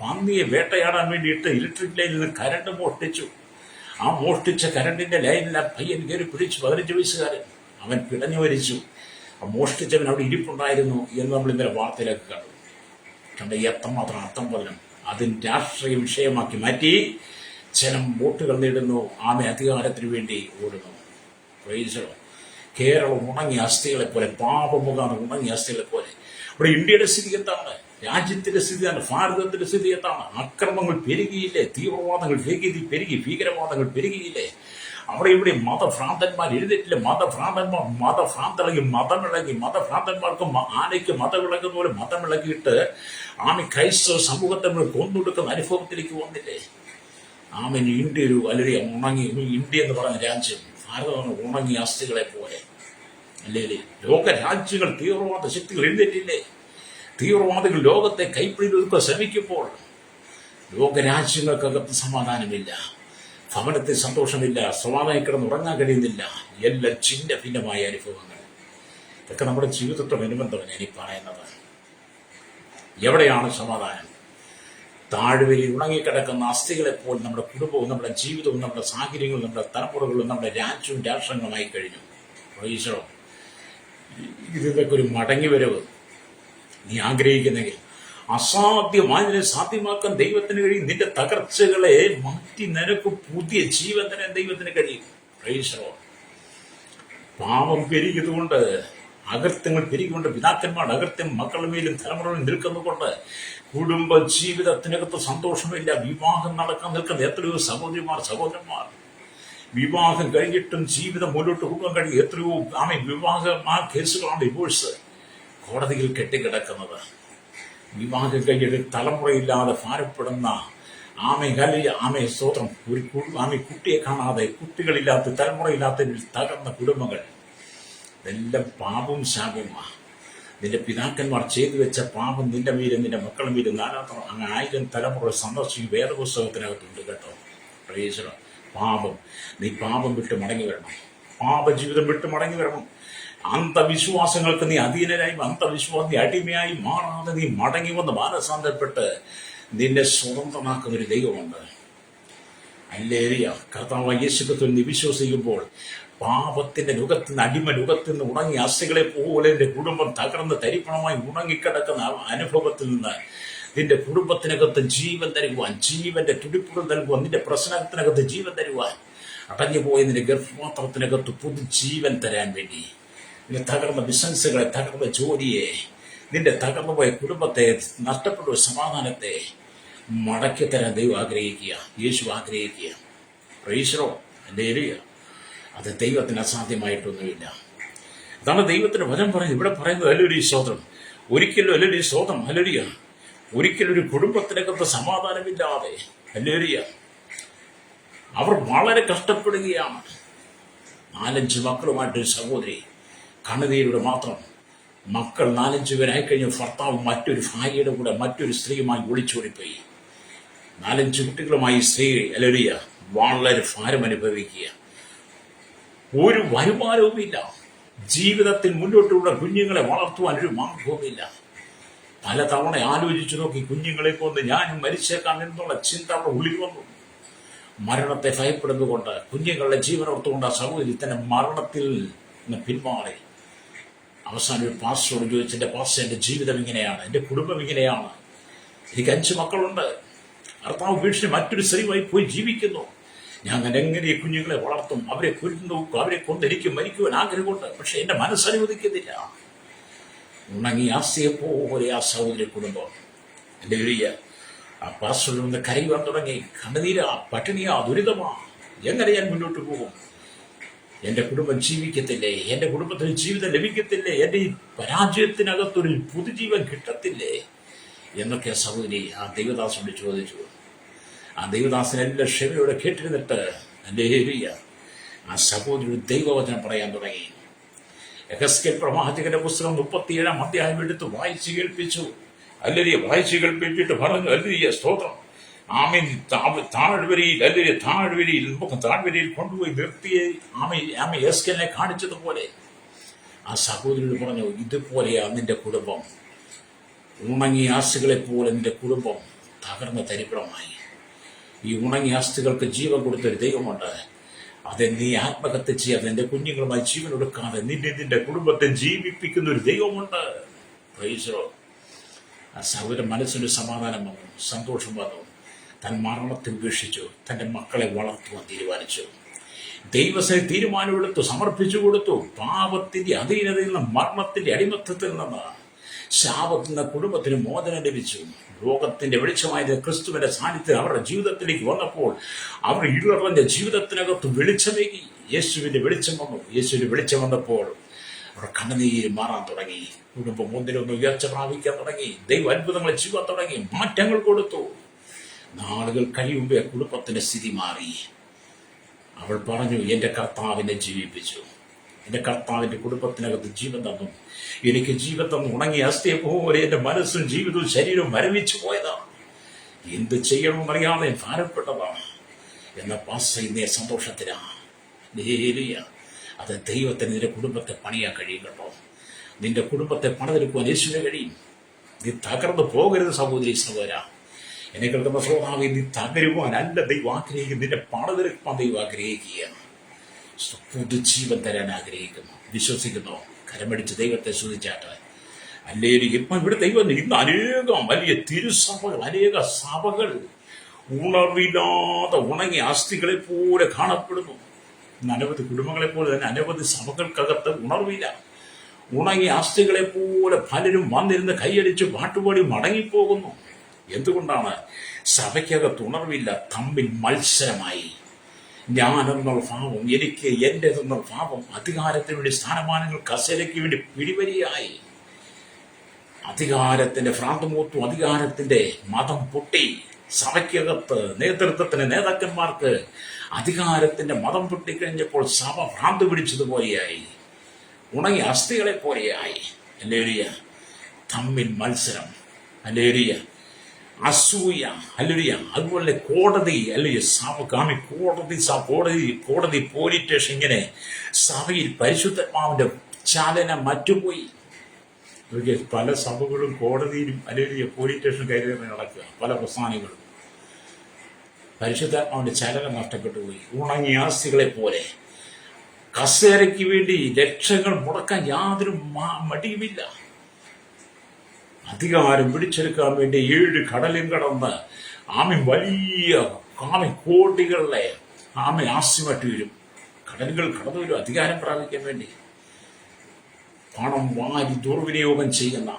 പന്നിയെ വേട്ടയാടാൻ വേണ്ടിയിട്ട് ഇലക്ട്രിക് ലൈനിൽ നിന്ന് കരണ്ട് മോഷ്ടിച്ചു. ആ മോഷ്ടിച്ച കരണ്ടിന്റെ ലൈനിൽ ആ പയ്യൻ കയറി പിടിച്ചു. 15 വയസ്സുകാരൻ. അവൻ പിടഞ്ഞു മരിച്ചു. ആ മോഷ്ടിച്ചവൻ അവിടെ ഇരിപ്പുണ്ടായിരുന്നു എന്ന് നമ്മൾ ഇന്നലെ വാർത്തയിലേക്ക് കണ്ട എത്രമാത്രം അർത്ഥം പറഞ്ഞു. അതിന് രാഷ്ട്രീയ വിഷയമാക്കി മാറ്റി ജനം വോട്ടുകൾ നേടുന്നു. അധികാരത്തിന് വേണ്ടി ഓടുന്നു. പ്രൈസോ. കേരളം ഉണങ്ങിയ അസ്ഥികളെ പോലെ, പാപമുഖാണ് ഉണങ്ങിയ അസ്ഥികളെ പോലെ. ഇവിടെ ഇന്ത്യയുടെ സ്ഥിതി എന്താണ്? രാജ്യത്തിന്റെ സ്ഥിതിയാണ്. ഭാരതത്തിന്റെ സ്ഥിതി എന്താണ്? അക്രമങ്ങൾ പെരുകിയില്ലേ? തീവ്രവാദങ്ങൾ പെരുകി, ഭീകരവാദങ്ങൾ പെരുകിയില്ലേ? അവിടെ ഇവിടെ മതഭ്രാന്തന്മാർ എഴുതിയിട്ടില്ല. മതഭ്രാന്തളകി മതഭ്രാന്തന്മാർക്ക് ആനയ്ക്ക് മതവിളകുന്ന പോലെ മതമിളകിയിട്ട് ക്രൈസ്തവ സമൂഹത്തെ കൊന്നൊടുക്കുന്ന അനുഭവത്തിലേക്ക് വന്നില്ലേ? ഇന്ത്യ അല്ലെങ്കിൽ ഇന്ത്യ എന്ന് പറഞ്ഞ രാജ്യം, ഭാരതമാണ് ഉണങ്ങിയ അസ്ഥികളെ പോലെ. അല്ലേ? ലോക രാജ്യങ്ങൾ തീവ്രവാദ ശക്തികൾ എഴുന്നേറ്റില്ലേ? തീവ്രവാദികൾ ലോകത്തെ കൈപ്പിടിയിലൊതുക്കാൻ ശ്രമിക്കുമ്പോൾ ലോകരാജ്യങ്ങൾക്കകത്ത് സമാധാനമില്ല, ഭവനത്തിൽ സന്തോഷമില്ല, സമാധാനം കിടന്ന് ഉറങ്ങാൻ കഴിയുന്നില്ല. എല്ലാം ചിന്ന ഭിന്നമായ അനുഭവങ്ങൾ. ഇതൊക്കെ നമ്മുടെ ജീവിതത്തോടനുബന്ധമാണ് ഇനി പറയുന്നത്. എവിടെയാണ് സമാധാനം? താഴ്വരയിൽ ഉണങ്ങിക്കിടക്കുന്ന അസ്ഥികളെപ്പോൾ നമ്മുടെ കുടുംബവും നമ്മുടെ ജീവിതവും നമ്മുടെ സാഹചര്യങ്ങളും നമ്മുടെ തലമുറകളും നമ്മുടെ രാജ്യവും രാഷ്ട്രങ്ങളുമായി കഴിഞ്ഞു. ഈശോ, ഇതൊക്കെ ഒരു മടങ്ങിവരവ് നീ ആഗ്രഹിക്കുന്നെങ്കിൽ അസാധ്യമായതിനെ സാധ്യമാക്കാൻ ദൈവത്തിന് കഴിയും. നിന്റെ തകർച്ചകളെ മാറ്റി നിനക്ക് പുതിയ ജീവൻ തന്നെ ദൈവത്തിന് കഴിയും. ഈശോ, പാപം പെരുകിയതുകൊണ്ട്, അകൃത്യങ്ങൾ പെരുകിക്കൊണ്ട്, പിതാക്കന്മാരുടെ അകൃത്യം മക്കളുടെ മേലും തലമുറകളിൽ നിൽക്കുന്നതുകൊണ്ട് കുടുംബ ജീവിതത്തിനകത്ത് സന്തോഷമില്ല. വിവാഹം നടക്കാൻ നിൽക്കുന്ന എത്രയോ സഹോദരന്മാർ വിവാഹം കഴിഞ്ഞിട്ടും ജീവിതം മുന്നോട്ട് കൊണ്ടുപോകാൻ കഴിയും. എത്രയോ കേസുകളാണ് ഡിവോഴ്സ് കോടതിയിൽ കെട്ടിക്കിടക്കുന്നത്. വിവാഹം കഴിഞ്ഞിട്ട് തലമുറയില്ലാതെ ഭാരപ്പെടുന്ന സ്തോത്രം കുട്ടിയെ കാണാതെ, കുട്ടികളില്ലാത്ത, തലമുറയില്ലാത്ത തകർന്ന കുടുംബങ്ങൾ. ഇതെല്ലാം പാപവും ശാപവുമാണ്. നിന്റെ പിതാക്കന്മാർ ചെയ്തു വെച്ച പാപം നിന്റെ മേലും നിന്റെ മക്കളുടെ മേലും 1000 തലമുറ സന്ദർശിക്കും വേദപുസ്തകത്തിനകത്തുണ്ട് കേട്ടോ. പ്രേക്ഷക, പാപം, നീ പാപം വിട്ട് മടങ്ങി വരണം. പാപജീവിതം വിട്ട് മടങ്ങി വരണം. അന്ധവിശ്വാസങ്ങൾക്ക് നീ അധീനരായി, നീ അടിമയായി മാറാതെ നീ മടങ്ങി വന്ന് മാനസാന്തരപ്പെട്ട് നിന്നെ സ്വതന്ത്രമാക്കുന്ന ഒരു ദൈവമുണ്ട്. ഹല്ലേലൂയ. കർത്താവായ യേശുക്രിസ്തുവിൽ നീ വിശ്വസിക്കുമ്പോൾ പാപത്തിന്റെ നുകത്തിന്, അടിമ നുകത്തിന് ഉണങ്ങിയ അസ്ഥികളെ പോലെ നിന്റെ കുടുംബം തകർന്ന് തരിപ്പണമായി ഉണങ്ങിക്കിടക്കുന്ന അനുഭവത്തിൽ നിന്ന് നിന്റെ കുടുംബത്തിനകത്ത് ജീവൻ തരുവാൻ, ജീവന്റെ തുടിപ്പുകൾ നൽകുവാൻ, നിന്റെ പ്രശ്നത്തിനകത്ത് ജീവൻ തരുവാൻ, അടഞ്ഞുപോയ നിന്റെ ഗർഭപാത്രത്തിനകത്ത് പുതുജീവൻ തരാൻ വേണ്ടി നിന്റെ തകർന്ന ബിസിനസ്സുകളെ, തകർന്ന ജോലിയെ, നിന്റെ തകർന്നുപോയ കുടുംബത്തെ, നഷ്ടപ്പെട്ട സമാധാനത്തെ മടക്കി തരാൻ ദൈവം ആഗ്രഹിക്കുക, യേശു ആഗ്രഹിക്കുക. പ്രൈസറോ ഹല്ലേലൂയ. അത് ദൈവത്തിന് അസാധ്യമായിട്ടൊന്നുമില്ല. അതാണ് ദൈവത്തിന്റെ വചനം പറയുന്നത്. ഇവിടെ പറയുന്നത് ഹല്ലേലൂയ സ്തോത്രം. ഒരിക്കലും ഹല്ലേലൂയ സ്തോത്രം ഹല്ലേലൂയ. ഒരിക്കലും ഒരു കുടുംബത്തിനകത്ത് സമാധാനമില്ലാതെ ഹല്ലേലൂയ അവർ വളരെ കഷ്ടപ്പെടുകയാണ്. 4-5 മക്കളുമായിട്ടൊരു സഹോദരി കണ്ണുനീരിലൂടെ മാത്രം മക്കൾ 4-5 പേരായി കഴിഞ്ഞ ഭർത്താവ് മറ്റൊരു ഭാര്യയുടെ കൂടെ മറ്റൊരു സ്ത്രീയുമായി ഒളിച്ചോടിപ്പോയി. 4-5 കുട്ടികളുമായി സ്ത്രീ ഹല്ലേലൂയ വളരെ ഭാരം അനുഭവിക്കുക. ഒരു വരുമാനവുമില്ല. ജീവിതത്തിൽ മുന്നോട്ടുള്ള കുഞ്ഞുങ്ങളെ വളർത്തുവാൻ ഒരു മാർഗവുമില്ല. പലതവണ ആലോചിച്ചു നോക്കി, കുഞ്ഞുങ്ങളെ കൊണ്ട് ഞാനും മരിച്ചേക്കാം എന്നുള്ള ചിന്ത അവിടെ ഉള്ളിൽ വന്നു. മരണത്തെ ഭയപ്പെടുന്നതുകൊണ്ട്, കുഞ്ഞുങ്ങളുടെ ജീവനോർത്തുകൊണ്ട് ആ സഹോദരി തന്നെ മരണത്തിൽ നിന്ന് പിന്മാറി. അവസാനം ഒരു പാസ്റ്ററോട് ചോദിച്ചു, എൻ്റെ പാസ്റ്റർ, എൻ്റെ ജീവിതം ഇങ്ങനെയാണ്, എൻ്റെ കുടുംബം ഇങ്ങനെയാണ്, എനിക്ക് 5 മക്കളുണ്ട്, ഭർത്താവ് വീട്ടിൽ മറ്റൊരു സ്ത്രീയുമായി പോയി ജീവിക്കുന്നു, ഞാൻ എങ്ങനെ ഈ കുഞ്ഞുങ്ങളെ വളർത്തും, അവരെ കൊല്ലുന്നു, അവരെ കൊണ്ട് എനിക്ക് മരിക്കുവാൻ ആഗ്രഹമുണ്ട്, പക്ഷെ എൻ്റെ മനസ്സനുവദിക്കുന്നില്ല. ഉണങ്ങി ആസ്തിയെ പോലെ ആ സഹോദരി കുടുംബം എൻ്റെ വലിയ ആ പാസ്റ്ററിൽ നിന്ന് കരയുവാൻ തുടങ്ങി. കണ്ണുനീരാ, പട്ടിണിയാ, ദുരിതമാ, എങ്ങനെ ഞാൻ മുന്നോട്ട് പോകും? എൻ്റെ കുടുംബം ജീവിക്കത്തില്ലേ? എൻ്റെ കുടുംബത്തിന് ജീവിതം ലഭിക്കത്തില്ലേ? എൻ്റെ ഈ പരാജയത്തിനകത്തൊരു പുതുജീവൻ കിട്ടത്തില്ലേ എന്നൊക്കെ സഹോദരി ആ ദൈവദാസനോട് ചോദിച്ചു. ആ ദൈവദാസനെല്ലാം ക്ഷമയോടെ കേട്ടിരുന്നിട്ട് ഹല്ലേലൂയ ആ സഹോദരി ദൈവവചനം പറയാൻ തുടങ്ങി. യെഹെസ്കേൽ പ്രവാചകന്റെ പുസ്തകം 37-ാം അധ്യായം എടുത്ത് വായിച്ചു കേൾപ്പിച്ചു. ഹല്ലേലൂയ വായിച്ചു കേൾപ്പിച്ചിട്ട് പറഞ്ഞു, ഹല്ലേലൂയ സ്തോത്രം, ആമീൻ. താഴ്വരയിൽ ഹല്ലേലൂയ താഴ്വരയിൽ കൊണ്ടുപോയി നിർത്തിയെ ആമ യെഹെസ്കേലിനെ കാണിച്ചതുപോലെ ആ സഹോദരിയോട് പറഞ്ഞു, ഇതുപോലെയാ നിന്റെ കുടുംബം. ഉണങ്ങിയ ആസ്തികളെ പോലെ നിന്റെ കുടുംബം തകർന്ന തരിപ്പണമായി. ഈ ഉണങ്ങിയ ആസ്തികൾക്ക് ജീവൻ കൊടുത്തൊരു ദൈവമുണ്ട്. അത് നീ ആത്മഹത്യ ചെയ്യാതെ, നിന്റെ കുഞ്ഞുങ്ങളുമായി ജീവൻ കൊടുക്കാതെ നിന്റെ കുടുംബത്തെ ജീവിപ്പിക്കുന്ന ഒരു ദൈവമുണ്ട്. പ്രൈസോ. ആ സഹോദരൻ മനസ്സിന് സമാധാനം വന്നു, സന്തോഷം വന്നു. താൻ മരണത്തിൽ വീക്ഷിച്ചു, തൻ്റെ മക്കളെ വളർത്തുവാൻ തീരുമാനിച്ചു. ദൈവസേ തീരുമാനമെടുത്തു, സമർപ്പിച്ചു കൊടുത്തു. പാപത്തിന്റെ അധീനതയിൽ നിന്ന്, മരണത്തിന്റെ അടിമത്തത്തിൽ നിന്ന്, ശാപത്തിൽ നിന്ന് കുടുംബത്തിന് മോചനം ലഭിച്ചു. ലോകത്തിന്റെ വെളിച്ചമായ ക്രിസ്തുവിന്റെ സാന്നിധ്യം അവരുടെ ജീവിതത്തിലേക്ക് വന്നപ്പോൾ അവർ ഇരുളറിന്റെ ജീവിതത്തിനകത്ത് വെളിച്ചമേകി. യേശുവിന്റെ വെളിച്ചം വന്നു. യേശുവിന്റെ വെളിച്ചം വന്നപ്പോൾ അവർ കണ്ണുനീര് മാറാൻ തുടങ്ങി. കുടുംബം ഒന്നിനൊന്ന് ഉയർച്ച പ്രാപിക്കാൻ തുടങ്ങി. ദൈവ അത്ഭുതങ്ങളെ ചെയ്യാൻ തുടങ്ങി. മാറ്റങ്ങൾ കൊടുത്തു. നാളുകൾ കഴിയുമ്പോൾ കുടുംബത്തിന്റെ സ്ഥിതി മാറി. അവൾ പറഞ്ഞു, എൻ്റെ കർത്താവിനെ ജീവിപ്പിച്ചു, എൻ്റെ കർത്താവിൻ്റെ കുടുംബത്തിനകത്ത് ജീവൻ തന്നു, എനിക്ക് ജീവൻ തന്നു. ഉണങ്ങിയ അസ്ഥിയെ പോലെ എൻ്റെ മനസ്സും ജീവിതവും ശരീരവും മരവിച്ചു പോയതാണ്. എന്ത് ചെയ്യണമെന്നറിയാതെ ഭാരപ്പെട്ടതാണ്. എന്ന പാസ്റ്റർ ഇന്നേ സന്തോഷത്തിലാണ്. അത് ദൈവത്തിന് നിന്റെ കുടുംബത്തെ പണിയാൻ കഴിയും കേട്ടോ. നിന്റെ കുടുംബത്തെ പണിതെടുക്കുവാൻ യേശുവിന് കഴിയും. നീ തകർന്നു പോകരുത് സഹോദരി സഹോദര. എന്നെ കേൾക്കുന്ന ശ്രോതാവേ, നീ തകരുവാൻ അല്ല ദൈവം ആഗ്രഹിക്കുന്നു, നിന്റെ പണിതെടുക്കാൻ ദൈവം ആഗ്രഹിക്കുകയാണ്. പുതുജീവൻ തരാൻ ആഗ്രഹിക്കുന്നു. വിശ്വസിക്കുന്നു. കരമടിച്ച് ദൈവത്തെ സ്തുതിച്ചാട്ട്. അല്ലെങ്കിൽ ഇപ്പം ഇവിടെ ദൈവം ഇന്ന് അനേകം വലിയ തിരുസഭകൾ, അനേക സഭകൾ ഉണർവില്ലാതെ ഉണങ്ങിയ അസ്ഥികളെ പോലെ കാണപ്പെടുന്നു. അനവധി കുടുംബങ്ങളെ പോലെ തന്നെ അനവധി സഭകൾക്കകത്ത് ഉണർവില്ല. ഉണങ്ങിയ അസ്ഥികളെ പോലെ പലരും വന്നിരുന്ന് കൈയടിച്ച് പാട്ടുപാടി മടങ്ങിപ്പോകുന്നു. എന്തുകൊണ്ടാണ്? സഭയ്ക്കകത്ത് ഉണർവില്ല. തമ്മിൽ മത്സരമായി. ഞാനെന്നുള്ള ഭാവം, എനിക്ക് എൻ്റെതെന്നുള്ള ഭാവം, അധികാരത്തിന് വേണ്ടി, സ്ഥാനമാനങ്ങൾ, കസേരയ്ക്ക് വേണ്ടി പിടിവലിയായി. അധികാരത്തിന്റെ ഭ്രാന്തമൂത്തു, അധികാരത്തിന്റെ മതം പൊട്ടി. സഭയ്ക്കകത്ത് നേതൃത്വത്തിന്, നേതാക്കന്മാർക്ക് അധികാരത്തിന്റെ മതം പൊട്ടിക്കഴിഞ്ഞപ്പോൾ സഭ ഭ്രാന്ത് പിടിച്ചതുപോലെയായി. ഉണങ്ങിയ അസ്ഥികളെ പോലെയായി. ഹല്ലേലൂയ. തമ്മിൽ മത്സരം. ഹല്ലേലൂയ. അസൂയ. ഹല്ലേലൂയ. അതുപോലെ കോടതി, അല്ലെങ്കിൽ സാമകാമി കോടതി പോലീസ് സ്റ്റേഷൻ, ഇങ്ങനെ സഭയിൽ പരിശുദ്ധാത്മാവിന്റെ ചലനം മറ്റുപോയി. പല സഭകളും കോടതിയിലും അല്ലെങ്കിൽ പോലീസ് സ്റ്റേഷൻ കയറി നടക്കുക. പല പ്രസ്ഥാനങ്ങളും പരിശുദ്ധാത്മാവിന്റെ ചലനം നഷ്ടപ്പെട്ടു പോയി. ഉണങ്ങിയ ആസ്തികളെ പോലെ കസേരയ്ക്ക് വേണ്ടി ലക്ഷങ്ങൾ മുടക്കാൻ യാതൊരു മടിയുമില്ല. അധികാരം പിടിച്ചെടുക്കാൻ വേണ്ടി 7 കടലും കടന്ന് വലിയ കോടികളെ ആസ്തി മറ്റു വരും. കടലുകൾ കടന്നു വരും അധികാരം പ്രാപിക്കാൻ വേണ്ടി. പണം വാരി ദുർവിനിയോഗം ചെയ്യുന്ന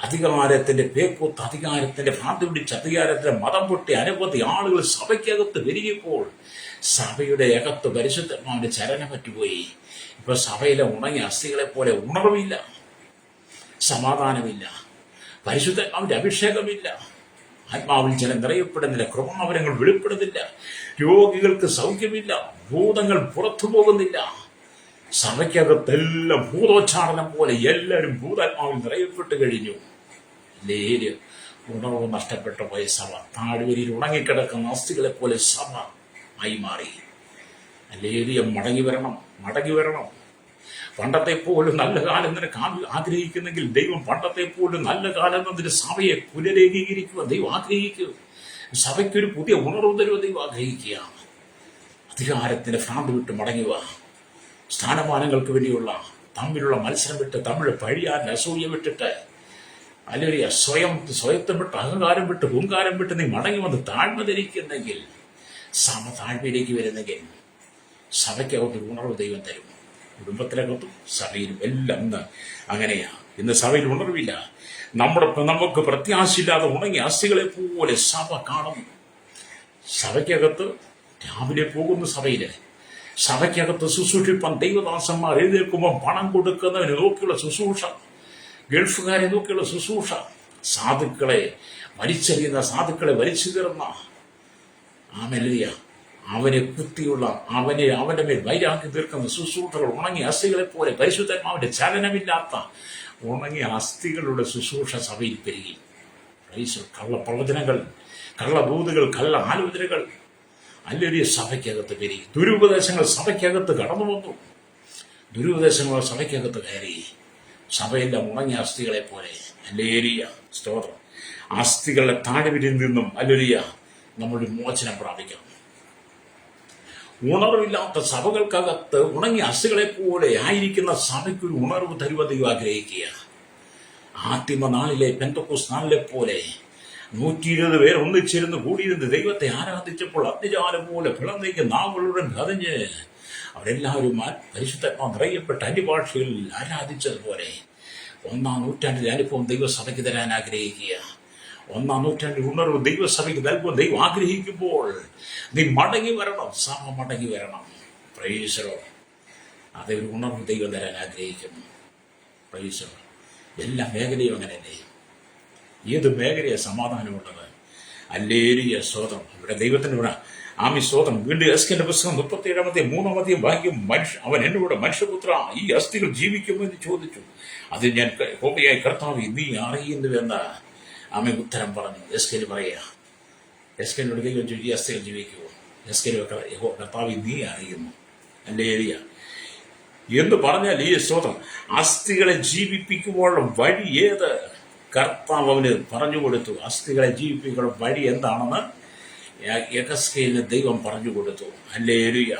അധികാരത്തിന്റെ പേക്കൂത്ത്, അധികാരത്തിന്റെ ഭ്രാന്തി പിടിച്ച അധികാരത്തിന്റെ മതം പൊട്ടി അനവധി ആളുകൾ സഭയ്ക്കകത്ത് വരികപ്പോൾ സഭയുടെ അകത്ത് പരിശുദ്ധാത്മാവിന്റെ ചലനം പറ്റുപോയി. ഇപ്പൊ സഭയിലെ ഉണങ്ങിയ അസ്ഥികളെ പോലെ ഉണർവില്ല, സമാധാനമില്ല, പരിശുദ്ധാത്മാവിന്റെ അഭിഷേകമില്ല, ആത്മാവിൽ ജലം നിറയപ്പെടുന്നില്ല, കൃപാവരങ്ങൾ വെളിപ്പെടുന്നില്ല, രോഗികൾക്ക് സൗഖ്യമില്ല, ഭൂതങ്ങൾ പുറത്തു പോകുന്നില്ല. സഭയ്ക്കകത്തെല്ലാം ഭൂതോച്ചാടനം പോലെ എല്ലാവരും ഭൂതാത്മാവിൽ നിറയപ്പെട്ട് കഴിഞ്ഞു. ഉണർവ് നഷ്ടപ്പെട്ടു പോയ സഭ, താഴ്വരയിൽ ഉണങ്ങിക്കിടക്കുന്ന അസ്ഥികളെ പോലെ സഭ ആയി മാറി. മടങ്ങി വരണം, മടങ്ങി വരണം. പണ്ടത്തെ പോലും നല്ല കാലം നിനക്ക് ആഗ്രഹിക്കുന്നെങ്കിൽ ദൈവം പണ്ടത്തെ പോലും നല്ല കാലം എന്നതിന് സഭയെ പുനരേകീകരിക്കുക ദൈവം ആഗ്രഹിക്കുക. സഭയ്ക്കൊരു പുതിയ ഉണർവ് തരുവ ദൈവം ആഗ്രഹിക്കുകയാണ്. അധികാരത്തിന്റെ ഭ്രാന്ത് വിട്ട് മടങ്ങുക. സ്ഥാനമാനങ്ങൾക്ക് വേണ്ടിയുള്ള തമ്മിലുള്ള മത്സരം വിട്ട്, തമ്മിൽ പഴിയാൻ അസൂയ വിട്ടിട്ട്, അല്ലെങ്കിൽ സ്വയത്തെ വിട്ട്, അഹങ്കാരം വിട്ട്, ഹുങ്കാരം വിട്ട് നീ മടങ്ങി വന്ന് താഴ്മ ധരിക്കുന്നെങ്കിൽ, സമ താഴ്മയിലേക്ക് വരുന്നെങ്കിൽ സഭയ്ക്കകത്ത് ഉണർവ് ദൈവം തരും. കുടുംബത്തിനകത്തും സഭയിലും എല്ലാം ഇന്ന് അങ്ങനെയാ. ഇന്ന് സഭയിൽ ഉണർവില്ല. നമുക്ക് പ്രത്യാശയില്ലാതെ ഉണങ്ങിയ അസ്ഥികളെ പോലെ സഭ കാണുന്നു. സഭയ്ക്കകത്ത് രാവിലെ പോകുന്ന സഭയില് സഭയ്ക്കകത്ത് ശുശ്രൂഷിപ്പാൻ ദൈവദാസന്മാർ എഴുന്നേൽക്കുമ്പോൾ പണം കൊടുക്കുന്നതിന് നോക്കിയുള്ള ശുശ്രൂഷ, ഗൾഫുകാരെ നോക്കിയുള്ള ശുശ്രൂഷ, സാധുക്കളെ വലിച്ചെറിയുന്ന, സാധുക്കളെ വലിച്ചു കയറുന്ന ആമേലിയ അവനെ കുത്തിയുള്ള അവന്റെ മേൽ വൈരാഗ്യം തീർക്കുന്ന ശുശ്രൂഷകൾ, ഉണങ്ങിയ അസ്ഥികളെ പോലെ പരിശുദ്ധാത്മാവിന്റെ ചലനമില്ലാത്ത ഉണങ്ങിയ അസ്ഥികളുടെ ശുശ്രൂഷ സഭയിൽ പെരുകി. കള്ള പ്രവചനങ്ങൾ, കള്ളദൂതുകൾ, കള്ള ആലോചനകൾ അല്ലേറിയ സഭയ്ക്കകത്ത് പെരുകി. ദുരുപദേശങ്ങൾ സഭയ്ക്കകത്ത് കടന്നു വന്നു. ദുരുപദേശങ്ങൾ സഭയ്ക്കകത്ത് കയറി. സഭയെല്ലാം ഉണങ്ങിയ അസ്ഥികളെ പോലെ അല്ലേറിയ സ്തോത്രം. അസ്ഥികളുടെ താഴ്വരയിൽ നിന്നും അല്ലേറിയ നമ്മൾ മോചനം പ്രാപിക്കണം. ഉണർവില്ലാത്ത സഭകൾക്കകത്ത് ഉണങ്ങിയ അസ്ഥികളെ പോലെ ആയിരിക്കുന്ന സഭയ്ക്കൊരു ഉണർവ് തരുവ ദൈവം ആഗ്രഹിക്കുക. ആദിമ നാളിലെ പെന്തക്കോസ്ത് നാളിലെ പോലെ 120 പേർ ഒന്നിച്ചിരുന്ന് കൂടിയിരുന്ന് ദൈവത്തെ ആരാധിച്ചപ്പോൾ അഗ്നിജാലം പോലെ പിളർന്നേക്ക് നാവുകളുടെ കതഞ്ഞ് അവരെല്ലാവരും പരിശുദ്ധാത്മാവ് നിറയപ്പെട്ട അന്യഭാഷകളിൽ ആരാധിച്ചതുപോലെ 1-ാം നൂറ്റാണ്ടിലെ അനുഭവം ദൈവസഭയ്ക്ക് തരാൻ ആഗ്രഹിക്കുക. 1-ാം നൂറ്റാണ്ടിൽ ഉണർവ് ദൈവസഭയ്ക്ക് നൽകുവാൻ ദൈവം ആഗ്രഹിക്കുമ്പോൾ നീ മടങ്ങി വരണം, സഭ മടങ്ങി വരണം. പ്രൈസറോ, അതൊരു ഉണർവ് ദൈവം തരാൻ ആഗ്രഹിക്കുന്നു. പ്രൈസറോ, എല്ലാ മേഖലയും അങ്ങനെയല്ലേ? ഏത് മേഖലയാണ് സമാധാനമുള്ളത്? അല്ലേലിയ സ്തോത്രം. ഇവിടെ ദൈവത്തിന് ഇവിടെ ആമി സ്തോത്രം. വീണ്ടും എസ്കേലിന്റെ പുസ്തകം 37-3 വാക്യം, അവൻ എന്നോട് മനുഷ്യപുത്ര ഈ അസ്ഥികൾ ജീവിക്കുമോ എന്ന് ചോദിച്ചു. അത് ഞാൻ യഹോവയായ കർത്താവ് നീ അറിയുന്നുവെന്ന് ആമി ഉത്തരം പറഞ്ഞു. എസ്കേൽ പറയാ, എസ്കേലിനോട് ദൈവം ചോദിച്ചു ഈ അസ്ഥികൾ ജീവിക്കുമോ? എസ്കേൽ കർത്താവ് നീ അറിയുന്നു. അല്ലേലിയ എന്ന് പറഞ്ഞാൽ ഈ സ്തോത്രം അസ്ഥികളെ ജീവിപ്പിക്കുമ്പോഴുള്ള വഴി ഏത്? കർത്താവ് അവന് പറഞ്ഞു കൊടുത്തു. അസ്ഥികളെ ജീവിപ്പിക്കുന്ന വഴി എന്താണെന്ന് യെഹെസ്കേലിന് ദൈവം പറഞ്ഞു കൊടുത്തു. ഹല്ലേലൂയ.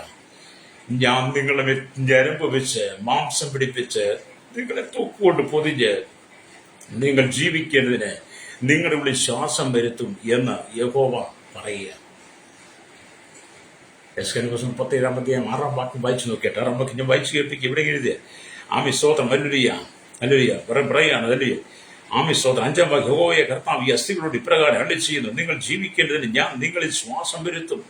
ഞാൻ നിങ്ങളെ ഞരമ്പ് വെച്ച് മാംസം പിടിപ്പിച്ച് നിങ്ങളെ തൂക്കുകൊണ്ട് പൊതിഞ്ഞ് നിങ്ങൾ ജീവിക്കേണ്ടതിന് നിങ്ങളുടെ ഉള്ളിൽ ശ്വാസം വരുത്തും എന്ന് യഹോവ പറയുക. യെഹെസ്കേൽ 37-6 വാക്യം വായിച്ചു നോക്കിയിട്ട് 6 വാക്യം ഞാൻ വായിച്ചു കേൾപ്പിക്കുക. ഇവിടെ എഴുതിയ ആമി സ്തോത്രം. ഹല്ലേലൂയ, ഹല്ലേലൂയ പറയാണ്. ഹല്ലേലൂയ, ആമി സ്തോത്രം. 5-ാം വാക്യം, യഹോവയായ കർത്താവ് ഈ അസ്ഥികളോട് ഇപ്രകാരം അരുളിച്ചെയ്യുന്നു, നിങ്ങൾ ജീവിക്കേണ്ടതിന് ഞാൻ നിങ്ങളിൽ ശ്വാസം വരുത്തും.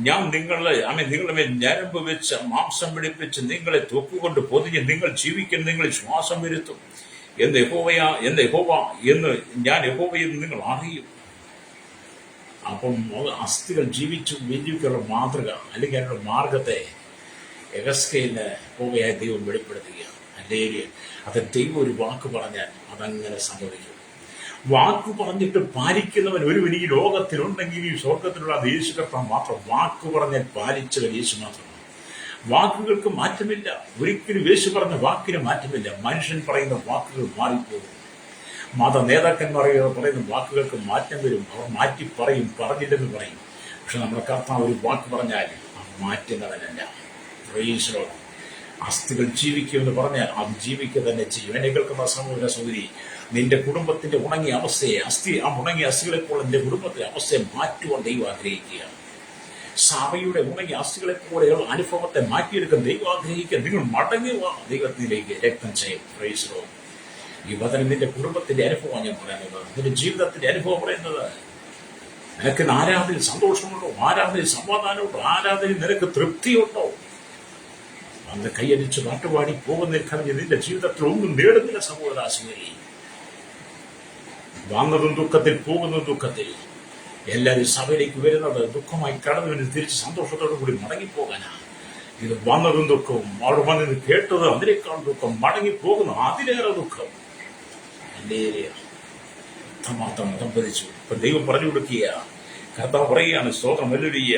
ഞാൻ നിങ്ങളുടെ മേൽ ഞരമ്പ് വെച്ച് മാംസം പിടിപ്പിച്ച് നിങ്ങളെ തൊക്കുകൊണ്ട് പൊതിഞ്ഞ് നിങ്ങൾ ജീവിക്കുന്ന നിങ്ങളിൽ ശ്വാസം വരുത്തും എന്ന് ഞാൻ യഹോവയെന്ന് നിങ്ങൾ അറിയും. അപ്പം അസ്ഥികൾ ജീവിക്കുള്ള മാതൃക അല്ലെങ്കിൽ അതിനുള്ള മാർഗത്തെ യെഹെസ്കേലിന് യഹോവയായ ദൈവം വെളിപ്പെടുത്തുകയാണ്. അല്ലെങ്കിൽ അത് ദൈവം ഒരു വാക്ക് പറഞ്ഞാൽ അതങ്ങനെ സംഭവിക്കും. വാക്ക് പറഞ്ഞിട്ട് പാലിക്കുന്നവൻ ഒരുവൻ ഈ ലോകത്തിലുണ്ടെങ്കിൽ ഈ സ്വർഗത്തിലുള്ള അത് യേശു കർത്താവ് മാത്രം. വാക്ക് പറഞ്ഞാൽ പാലിച്ചവൻ യേശു മാത്രമാണ്. വാക്കുകൾക്ക് മാറ്റമില്ല. ഒരിക്കലും യേശു പറഞ്ഞ വാക്കിന് മാറ്റമില്ല. മനുഷ്യൻ പറയുന്ന വാക്കുകൾ മാറിപ്പോകും. മത നേതാക്കന്മാർ പറയുന്ന വാക്കുകൾക്ക് മാറ്റം വരും. അവർ മാറ്റി പറയും, പറഞ്ഞില്ലെന്ന് പറയും. പക്ഷെ നമ്മുടെ കർത്താവ് ഒരു വാക്ക് പറഞ്ഞാൽ അത് മാറ്റുന്നവനല്ല. Praise Lord. അസ്ഥികൾ ജീവിക്കുമെന്ന് പറഞ്ഞാൽ അത് ജീവിക്കുക തന്നെ ചെയ്യും. എന്നെ കേൾക്കുന്ന സഹോദര സഹോദരി, നിന്റെ കുടുംബത്തിന്റെ ഉണങ്ങിയ അവസ്ഥയെ ഉണങ്ങിയ അസ്ഥികളെ പോലെ നിന്റെ കുടുംബത്തിലെ അവസ്ഥയെ മാറ്റുവാൻ ദൈവം ആഗ്രഹിക്കുകയാണ്. സഭയുടെ ഉണങ്ങിയ അസ്ഥികളെ പോലെയുള്ള അനുഭവത്തെ മാറ്റിയെടുക്കാൻ ദൈവം ആഗ്രഹിക്കുക. നിങ്ങൾ മടങ്ങി വാ ദൈവത്തിലേക്ക്, രക്തം ചെയ്യും. Praise the Lord. ഈ വചനം നിന്റെ കുടുംബത്തിന്റെ അനുഭവമാണ് ഞാൻ പറയുന്നത്, നിന്റെ ജീവിതത്തിന്റെ അനുഭവം പറയുന്നത്. നിനക്ക് ആരാധനയിൽ സന്തോഷമുണ്ടോ? ആരാധനയിൽ സമാധാനമുണ്ടോ? ആരാധനയിൽ നിനക്ക് തൃപ്തിയുണ്ടോ? അന്ന് കൈയടിച്ച് പാട്ടുപാടി പോകുന്നതിൽ കവിഞ്ഞ് നിന്റെ ജീവിതത്തിൽ ഒന്നും നേടുന്നില്ല സഹോദരാശികളെ. വന്നതും ദുഃഖത്തിൽ, പോകുന്നതും ദുഃഖത്തിൽ. എല്ലാവരും സഭയിലേക്ക് വരുന്നത് ദുഃഖമായി കടന്നു തിരിച്ച് സന്തോഷത്തോടു കൂടി മടങ്ങിപ്പോകാനാണ്. ഇത് വന്നതും ദുഃഖവും, അവിടെ വന്നത് കേട്ടത് അതിനേക്കാൾ ദുഃഖം, മടങ്ങിപ്പോകുന്നു അതിലേറെ ദുഃഖം. അത്രമാത്രം സംഭവിച്ചു. ഇപ്പൊ ദൈവം പറഞ്ഞു കൊടുക്കുക, കർത്താവ് പറയുകയാണ്, സ്തോത്രം ഹല്ലേലൂയ,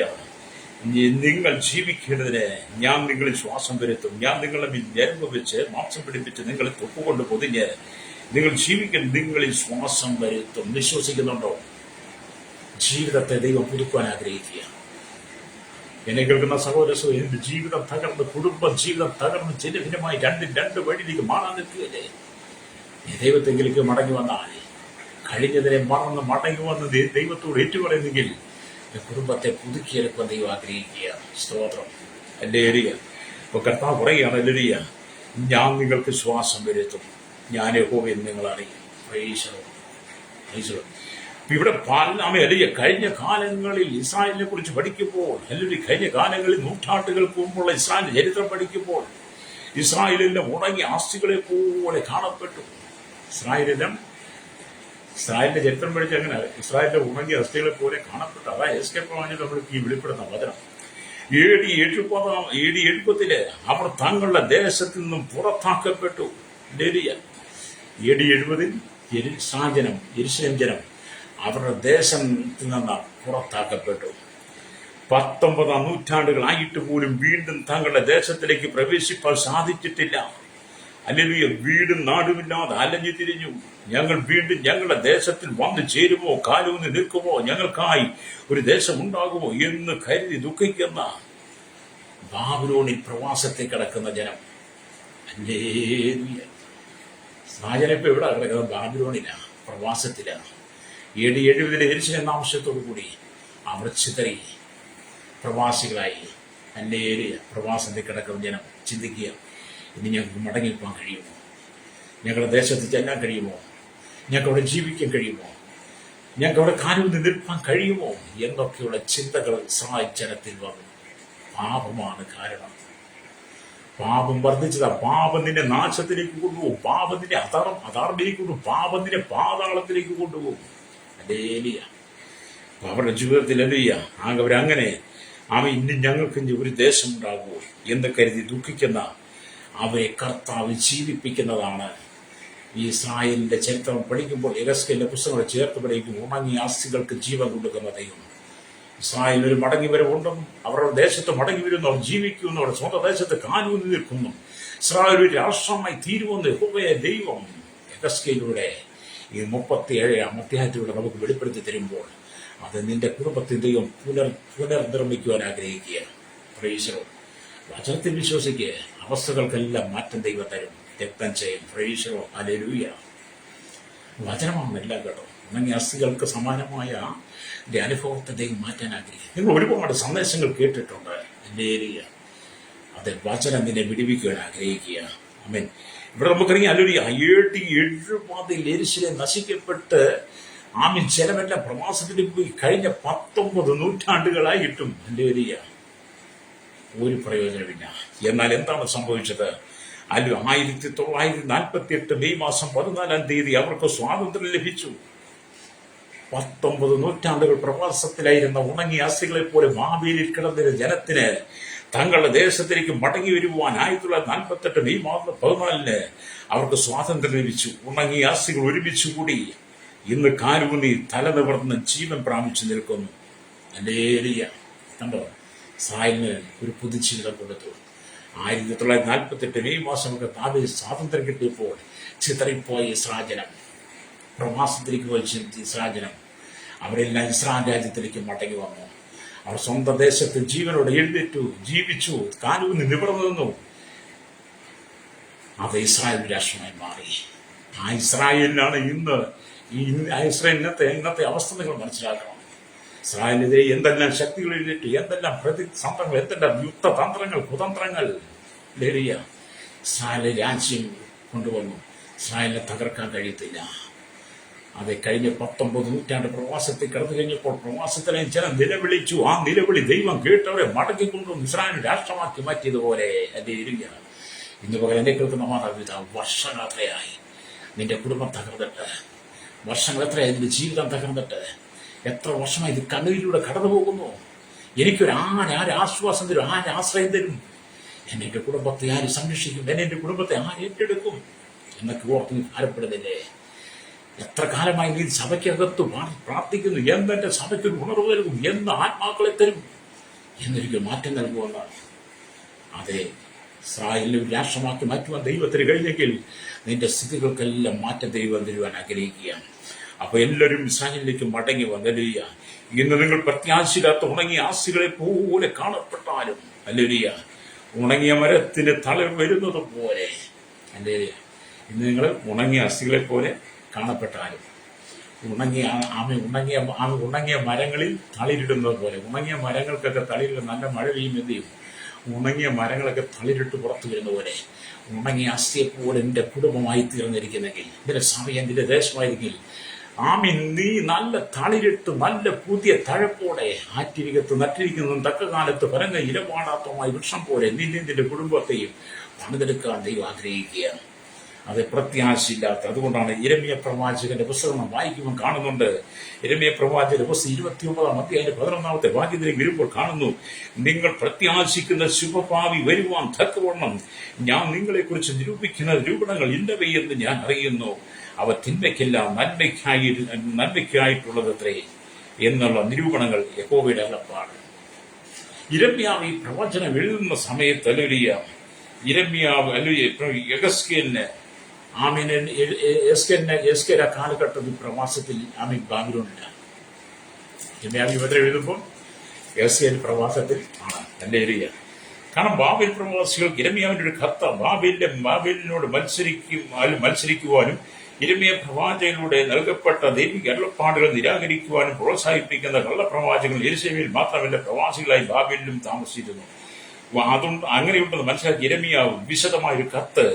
നിങ്ങൾ ജീവിക്കേണ്ടതിന് ഞാൻ നിങ്ങളിൽ ശ്വാസം വരുത്തും, ഞാൻ നിങ്ങളെ ഞരമ്പ് വെച്ച് മാംസം പിടിപ്പിച്ച് നിങ്ങളെ തൊപ്പുകൊണ്ട് പൊതിഞ്ഞ് നിങ്ങൾ ജീവിക്കാൻ നിങ്ങളിൽ ശ്വാസം വരുത്തും. വിശ്വസിക്കുന്നുണ്ടോ? ജീവിതത്തെ ദൈവം പുതുക്കുവാൻ ആഗ്രഹിക്കുക. എന്നെ കേൾക്കുന്ന സഹോദര, എന്റെ ജീവിതം തകർന്ന്, കുടുംബ ജീവിതം തകർന്ന് ചിഹ്നഭിന്നമായി രണ്ട് വഴിയിലേക്ക് മാറാൻ നിൽക്കുകയല്ലേ? ദൈവത്തെങ്കിലേക്ക് മടങ്ങി വന്നാൽ, കഴിഞ്ഞതിനെ മടങ്ങി വന്ന് ദൈവത്തോട് ഏറ്റുപറയുന്നെങ്കിൽ കുടുംബത്തെ പുതുക്കിയെടുക്കാൻ ദൈവം ആഗ്രഹിക്കുക. സ്തോത്രം ഹല്ലേലൂയ. അപ്പൊ കർത്താവ് പറയുകയാണ്, ഹല്ലേലൂയ, ഞാൻ നിങ്ങൾക്ക് ശ്വാസം വരുത്തും, ഞാൻ യഹോവയെന്ന് നിങ്ങൾ അറിയും. Praise the Lord. ഇവിടെ ഹല്ലേലൂയ, കഴിഞ്ഞ കാലങ്ങളിൽ ഇസ്രായേലിനെ കുറിച്ച് പഠിക്കുമ്പോൾ, ഹല്ലേലൂയ, കഴിഞ്ഞ കാലങ്ങളിൽ നൂറ്റാണ്ടുകൾക്ക് മുമ്പുള്ള ഇസ്രായേലിന്റെ ചരിത്രം പഠിക്കുമ്പോൾ ഇസ്രായേലിന്റെ ഉണങ്ങിയ ആസ്തികളെ പോലെ കാണപ്പെട്ടു. ഇസ്രായേലിന്റെ ചരിത്രം പഠിച്ച് അങ്ങനെ ഇസ്രായേലിന്റെ ഉണങ്ങിയ അസ്ഥികളെ പോലെ കാണപ്പെട്ടു. അതാ എസ്കേപ്പാണ് നമ്മൾക്ക് ഈ വെളിപ്പെടുന്ന വചനം. AD 70 അവർ തങ്ങളുടെ ദേശത്തിൽ നിന്നും പുറത്താക്കപ്പെട്ടു. AD 70 യെരൂശലേം ജനം അവരുടെ ദേശത്തിൽ നിന്ന് പുറത്താക്കപ്പെട്ടു. 19 നൂറ്റാണ്ടുകളായിട്ട് പോലും വീണ്ടും തങ്ങളുടെ ദേശത്തിലേക്ക് പ്രവേശിപ്പാൻ സാധിച്ചിട്ടില്ല. ഹല്ലേലൂയ. വീടും നാടുമില്ലാതെ അലഞ്ഞു തിരിഞ്ഞു. ഞങ്ങൾ വീണ്ടും ഞങ്ങളുടെ ദേശത്തിൽ വന്നു ചേരുമോ, കാലൂന്നി നിൽക്കുമോ, ഞങ്ങൾക്കായി ഒരു ദേശം ഉണ്ടാകുമോ എന്ന് കരുതി ദുഃഖിക്കുന്ന ബാബിലോണിൽ പ്രവാസത്തിൽ കിടക്കുന്ന ജനം. ഹല്ലേലൂയ. സാജനപ്പ് എവിടെ കിടക്കുന്നത്? ബാബിലോണിലാണ്, പ്രവാസത്തിലാണ്. AD 70 യെരൂശലേം ആവശ്യത്തോടു കൂടി അവർ ചിതറി പ്രവാസികളായി. ഹല്ലേലൂയ. പ്രവാസത്തിൽ കിടക്കുന്ന ജനം ചിന്തിക്കുക, ഇനി ഞങ്ങൾക്ക് മടങ്ങിപ്പോകാൻ കഴിയുമോ? ഞങ്ങളുടെ ദേശത്ത് ചെല്ലാൻ കഴിയുമോ? ഞങ്ങൾക്ക് അവിടെ ജീവിക്കാൻ കഴിയുമോ? ഞങ്ങൾക്ക് അവിടെ കാലൂന്നി നിൽപ്പാൻ കഴിയുമോ എന്നൊക്കെയുള്ള ചിന്തകൾ ജനത്തിൽ വന്നു. പാപമാണ് കാരണം. പാപം വർദ്ധിച്ചതാ. പാപം നിന്നെ നാശത്തിലേക്ക് കൊണ്ടുപോകും. പാപം നിന്നെ അധാർമ്മിലേക്ക് കൊണ്ടുപോകും. പാപം നിന്നെ പാതാളത്തിലേക്ക് കൊണ്ടുപോകും. ഹല്ലേലൂയ. അവരുടെ ജീവിതത്തിൽ ഹല്ലേലൂയ അവരങ്ങനെ ഇനി ഞങ്ങൾക്ക് ഒരു ദേശം ഉണ്ടാകുമോ എന്ന് കരുതി ദുഃഖിക്കുന്ന അവരെ കർത്താവ് ജീവിപ്പിക്കുന്നതാണ്. ഈ ഇസ്രായേലിന്റെ ചരിത്രം പഠിക്കുമ്പോൾ, യെഹെസ്കേലിന്റെ പുസ്തകങ്ങൾ ചേർത്ത് പഠിക്കും, ഉണങ്ങിയ ആസ്തികൾക്ക് ജീവൻ കൊടുക്കുന്ന ദൈവം. ഇസ്രായേൽ ഒരു മടങ്ങി വരവുണ്ടെന്നും അവരുടെ ദേശത്ത് മടങ്ങി വരുന്നു, അവർ ജീവിക്കുന്നു, അവരുടെ സ്വന്തം ദേശത്ത് കാലൂന്നി നിൽക്കുന്നു, ഇസ്രായേൽ ഒരു രാഷ്ട്രമായി തീരുമെന്ന് യഹോവയായ ദൈവം യെഹെസ്കേലിലൂടെ ഈ 37 അധ്യായത്തിലൂടെ നമുക്ക് വെളിപ്പെടുത്തി തരുമ്പോൾ, അത് നിന്റെ കുടുംബത്തെ ദൈവം പുനർനിർമ്മിക്കുവാൻ ആഗ്രഹിക്കുക. Praise the Lord. വചനത്തിൽ വിശ്വസിക്കുക. അവസ്ഥകൾക്കെല്ലാം മാറ്റം ദൈവം തരും, രക്തം ചെയ്യും. Praise the Lord. ഹല്ലേലൂയ. വചനമാണ് എല്ലാം കേട്ടോ. ഉണങ്ങിയ അസ്ഥികൾക്ക് സമാനമായ അനുഭവത്തെ ദൈവം മാറ്റാൻ ആഗ്രഹിക്കുക. നിങ്ങൾ ഒരുപാട് സന്ദേശങ്ങൾ കേട്ടിട്ടുണ്ട്. ഹല്ലേലൂയ. അത് വചനം നിന്നെ വിടുവിക്കുവാൻ ആഗ്രഹിക്കുക. ആമേൻ. ഇവിടെ നമുക്കറിയാം, ഹല്ലേലൂയ, AD 70 യെരൂശലേം നശിക്കപ്പെട്ട് ജനമെല്ലാം പ്രവാസത്തിൽ പോയി. കഴിഞ്ഞ 19 നൂറ്റാണ്ടുകളായിട്ടും ഹല്ലേലൂയ ഒരു പ്രയോജനമില്ല. എന്നാൽ എന്താണ് സംഭവിച്ചത്? 1948 മെയ് മാസം 14 അവർക്ക് സ്വാതന്ത്ര്യം ലഭിച്ചു. 19 നൂറ്റാണ്ടുകൾ പ്രവാസത്തിലായിരുന്ന ഉണങ്ങിയ അസ്ഥികളെ പോലെ ബാബേലിൽ കിടന്നിരുന്ന ജനത്തിന് തങ്ങളുടെ ദേശത്തിലേക്ക് മടങ്ങി വരുവാൻ 1948 മെയ് മാസം 14 അവർക്ക് സ്വാതന്ത്ര്യം ലഭിച്ചു. ഉണങ്ങിയ അസ്ഥികൾ ഒരുമിച്ച് കൂടി ഇന്ന് കാലൂന്നി തല നിവർന്ന് ജീവൻ പ്രാപിച്ചു നിൽക്കുന്നു. ഹല്ലേലൂയ. കണ്ടോ? ഇസ്രായേലിന് ഒരു പുതുജീവിതം കൊടുത്തു. 1948 മെയ് മാസം സ്വാതന്ത്ര്യം കിട്ടിയപ്പോൾ ചിതറിപ്പോയ ഇസ്രായേൽ പ്രവാസത്തിലേക്ക് പോയി ഇസ്രായേൽ അവരെല്ലാം ഇസ്രായേൽ രാജ്യത്തിലേക്ക് മടങ്ങി വന്നു. അവർ സ്വന്തം ദേശത്ത് ജീവനോടെ എഴുന്നേറ്റു, ജീവിച്ചു, കാലൂന്നി നിവർന്നു നിന്നു. അത് ഇസ്രായേൽ രാഷ്ട്രമായി മാറി. ഇസ്രായേലിനാണ് ഇന്നത്തെ അവസ്ഥ നിങ്ങൾ മനസ്സിലാക്കണം. ഇസ്രായേലിനെതിരെ എന്തെല്ലാം ശക്തികൾ എഴുതിയിട്ട് എന്തെല്ലാം പ്രതിതന്ത്രങ്ങൾ, എന്തെല്ലാം യുദ്ധതന്ത്രങ്ങൾ, കുതന്ത്രങ്ങൾ ലേറിയ ഇസ്രായേലിലെ രാജ്യം കൊണ്ടുവന്നു. ഇസ്രായേലിനെ തകർക്കാൻ കഴിയത്തില്ല. അത് കഴിഞ്ഞ 19 നൂറ്റാണ്ട് പ്രവാസത്തിൽ കടന്നു കഴിഞ്ഞപ്പോൾ പ്രവാസത്തിലെ ജനം നിലവിളിച്ചു. ആ നിലവിളി ദൈവം കേട്ടവരെ മടക്കിക്കൊണ്ടുവന്ന് ഇസ്രായേൽ രാഷ്ട്രമാക്കി മാറ്റിയതുപോലെ എന്റെ ഇരിക്കുക. ഇന്ന് പകരം എന്നെ കേൾക്കുന്ന മാതാപിതാ, വർഷങ്ങൾ എത്രയായി നിന്റെ കുടുംബം തകർന്നിട്ട്, വർഷങ്ങൾ എത്രയായി നിന്റെ ജീവിതം തകർന്നിട്ട്, എത്ര വർഷമായി ഇത് കണ്ണീരിലൂടെ കടന്നു പോകുന്നു. ആശ്വാസം തരും, ആശ്രയം തരും. എന്റെ കുടുംബത്തെ ആര് സംരക്ഷിക്കും, എന്റെ കുടുംബത്തെ ആര് ഏറ്റെടുക്കും എന്നൊക്കെ ഓർത്ത് ഭാരപ്പെടുന്നില്ലേ? എത്ര കാലമായി നീ സഭയ്ക്കകത്ത് പ്രാർത്ഥിക്കുന്നു, എന്നെ സഭയ്ക്കൊരു ഉണർവ് നൽകും, എന്ന് ആത്മാക്കളെ തരും, എന്നൊരിക്കൽ മാറ്റം നൽകുമെന്നാണ്. അതെ, ഇസ്രായേലിനെ ഒരു രാഷ്ട്രമാക്കി മാറ്റുവാൻ ദൈവത്തിന് കഴിഞ്ഞെങ്കിൽ നിന്റെ സ്ഥിതികൾക്കെല്ലാം മാറ്റം ദൈവം തരുവാൻ ആഗ്രഹിക്കുകയാണ്. അപ്പൊ എല്ലാവരും ഇസ്രായേലിലേക്ക് മടങ്ങി വന്നല്ലിയ. ഇന്ന് നിങ്ങൾ പ്രത്യാശയില്ലാത്ത ഉണങ്ങിയ ആസ്തികളെ പോലെ കാണപ്പെട്ടാലും, അല്ലേലിയ, ഉണങ്ങിയ മരത്തിന് തളിർ വരുന്നത് പോലെ, അല്ലേലിയ, ഇന്ന് നിങ്ങൾ ഉണങ്ങിയ ആസ്തികളെ പോലെ കാണപ്പെട്ടാലും, ഉണങ്ങിയ മരങ്ങളിൽ തളിരിടുന്നത് പോലെ, ഉണങ്ങിയ മരങ്ങൾക്കൊക്കെ തളിരിടും, നല്ല മഴ പെയ്യും, എന്ത് ചെയ്യും? ഉണങ്ങിയ മരങ്ങളൊക്കെ തളിരിട്ട് പുറത്തു വരുന്ന പോലെ ഉണങ്ങിയ അസ്ഥിയെപ്പോലെ എന്റെ കുടുംബമായി തീർന്നിരിക്കുന്നെങ്കിൽ, ഇതിന്റെ സമയം നിന്റെ ദേശമായിരിക്കും, നീ നല്ല തളിരിട്ട് നല്ല പുതിയ തഴപ്പോടെ ആറ്റിരികത്ത് നട്ടിരിക്കുന്നതും തക്ക കാലത്ത് പരങ്ങ ഇലപാടാത്തമായ വൃക്ഷം പോലെ നിന്റെ കുടുംബത്തെയും പണിതെടുക്കാൻ ദൈവം ആഗ്രഹിക്കുകയാണ്. അത് പ്രത്യാശയില്ലാത്ത. അതുകൊണ്ടാണ് യിരെമ്യാ പ്രവാചകന്റെ പുസ്തകം വായിക്കുമ്പോൾ കാണുന്നുണ്ട്. യിരെമ്യാ പ്രവാചകന്റെ പുസ്തകം 29-ാം അധ്യായം 11-ാമത്തെ വാക്യത്തിലേക്ക് വരുമ്പോൾ കാണുന്നു, നിങ്ങൾ പ്രത്യാശിക്കുന്ന ശുഭഭാവി വരുവാൻ തക്കവണ്ണം ഞാൻ നിങ്ങളെക്കുറിച്ച് നിരൂപിക്കുന്ന നിരൂപണങ്ങൾ ഇന്നവയെന്ന് ഞാൻ അറിയുന്നു. അവ തിന്മയ്ക്കല്ല നന്മയ്ക്കായിട്ടുള്ളതത്രേ എന്നുള്ള നിരൂപണങ്ങൾ യഹോവയുടെ അരുളപ്പാട്. യിരെമ്യാവ് ഈ പ്രവചനം എഴുതുന്ന സമയത്ത് യിരെമ്യാവ് യെഹെസ്കേലിന് കാലഘട്ടത്തിൽ പ്രവാസത്തിൽ ബാബിലോണിലാണ്. യിരെമ്യാവ് ഇവിടെ എഴുതുമ്പോൾ യെഹെസ്കേൽ പ്രവാസത്തിൽ ആണ് അല്ലേലിയ. കാരണം ബാബേൽ പ്രവാസികൾക്ക് യിരെമ്യാവിന്റെ ഒരു കത്ത് ബാബേലിനോട് മത്സരിക്കുവാനും യിരെമ്യാ പ്രവാചകനിലൂടെ നൽകപ്പെട്ട ദൈവിക അരുളപ്പാടുകൾ നിരാകരിക്കുവാനും പ്രോത്സാഹിപ്പിക്കുന്ന കള്ളപ്രവാചകങ്ങൾ യെരൂശലേമിൽ മാത്രമല്ല പ്രവാസികളായി ബാബേലിലും താമസിച്ചിരുന്നു. അതുകൊണ്ട് അങ്ങനെയുണ്ടെന്ന് മനസ്സിലാക്കി യിരെമ്യാവ് വിശദമായൊരു കത്ത്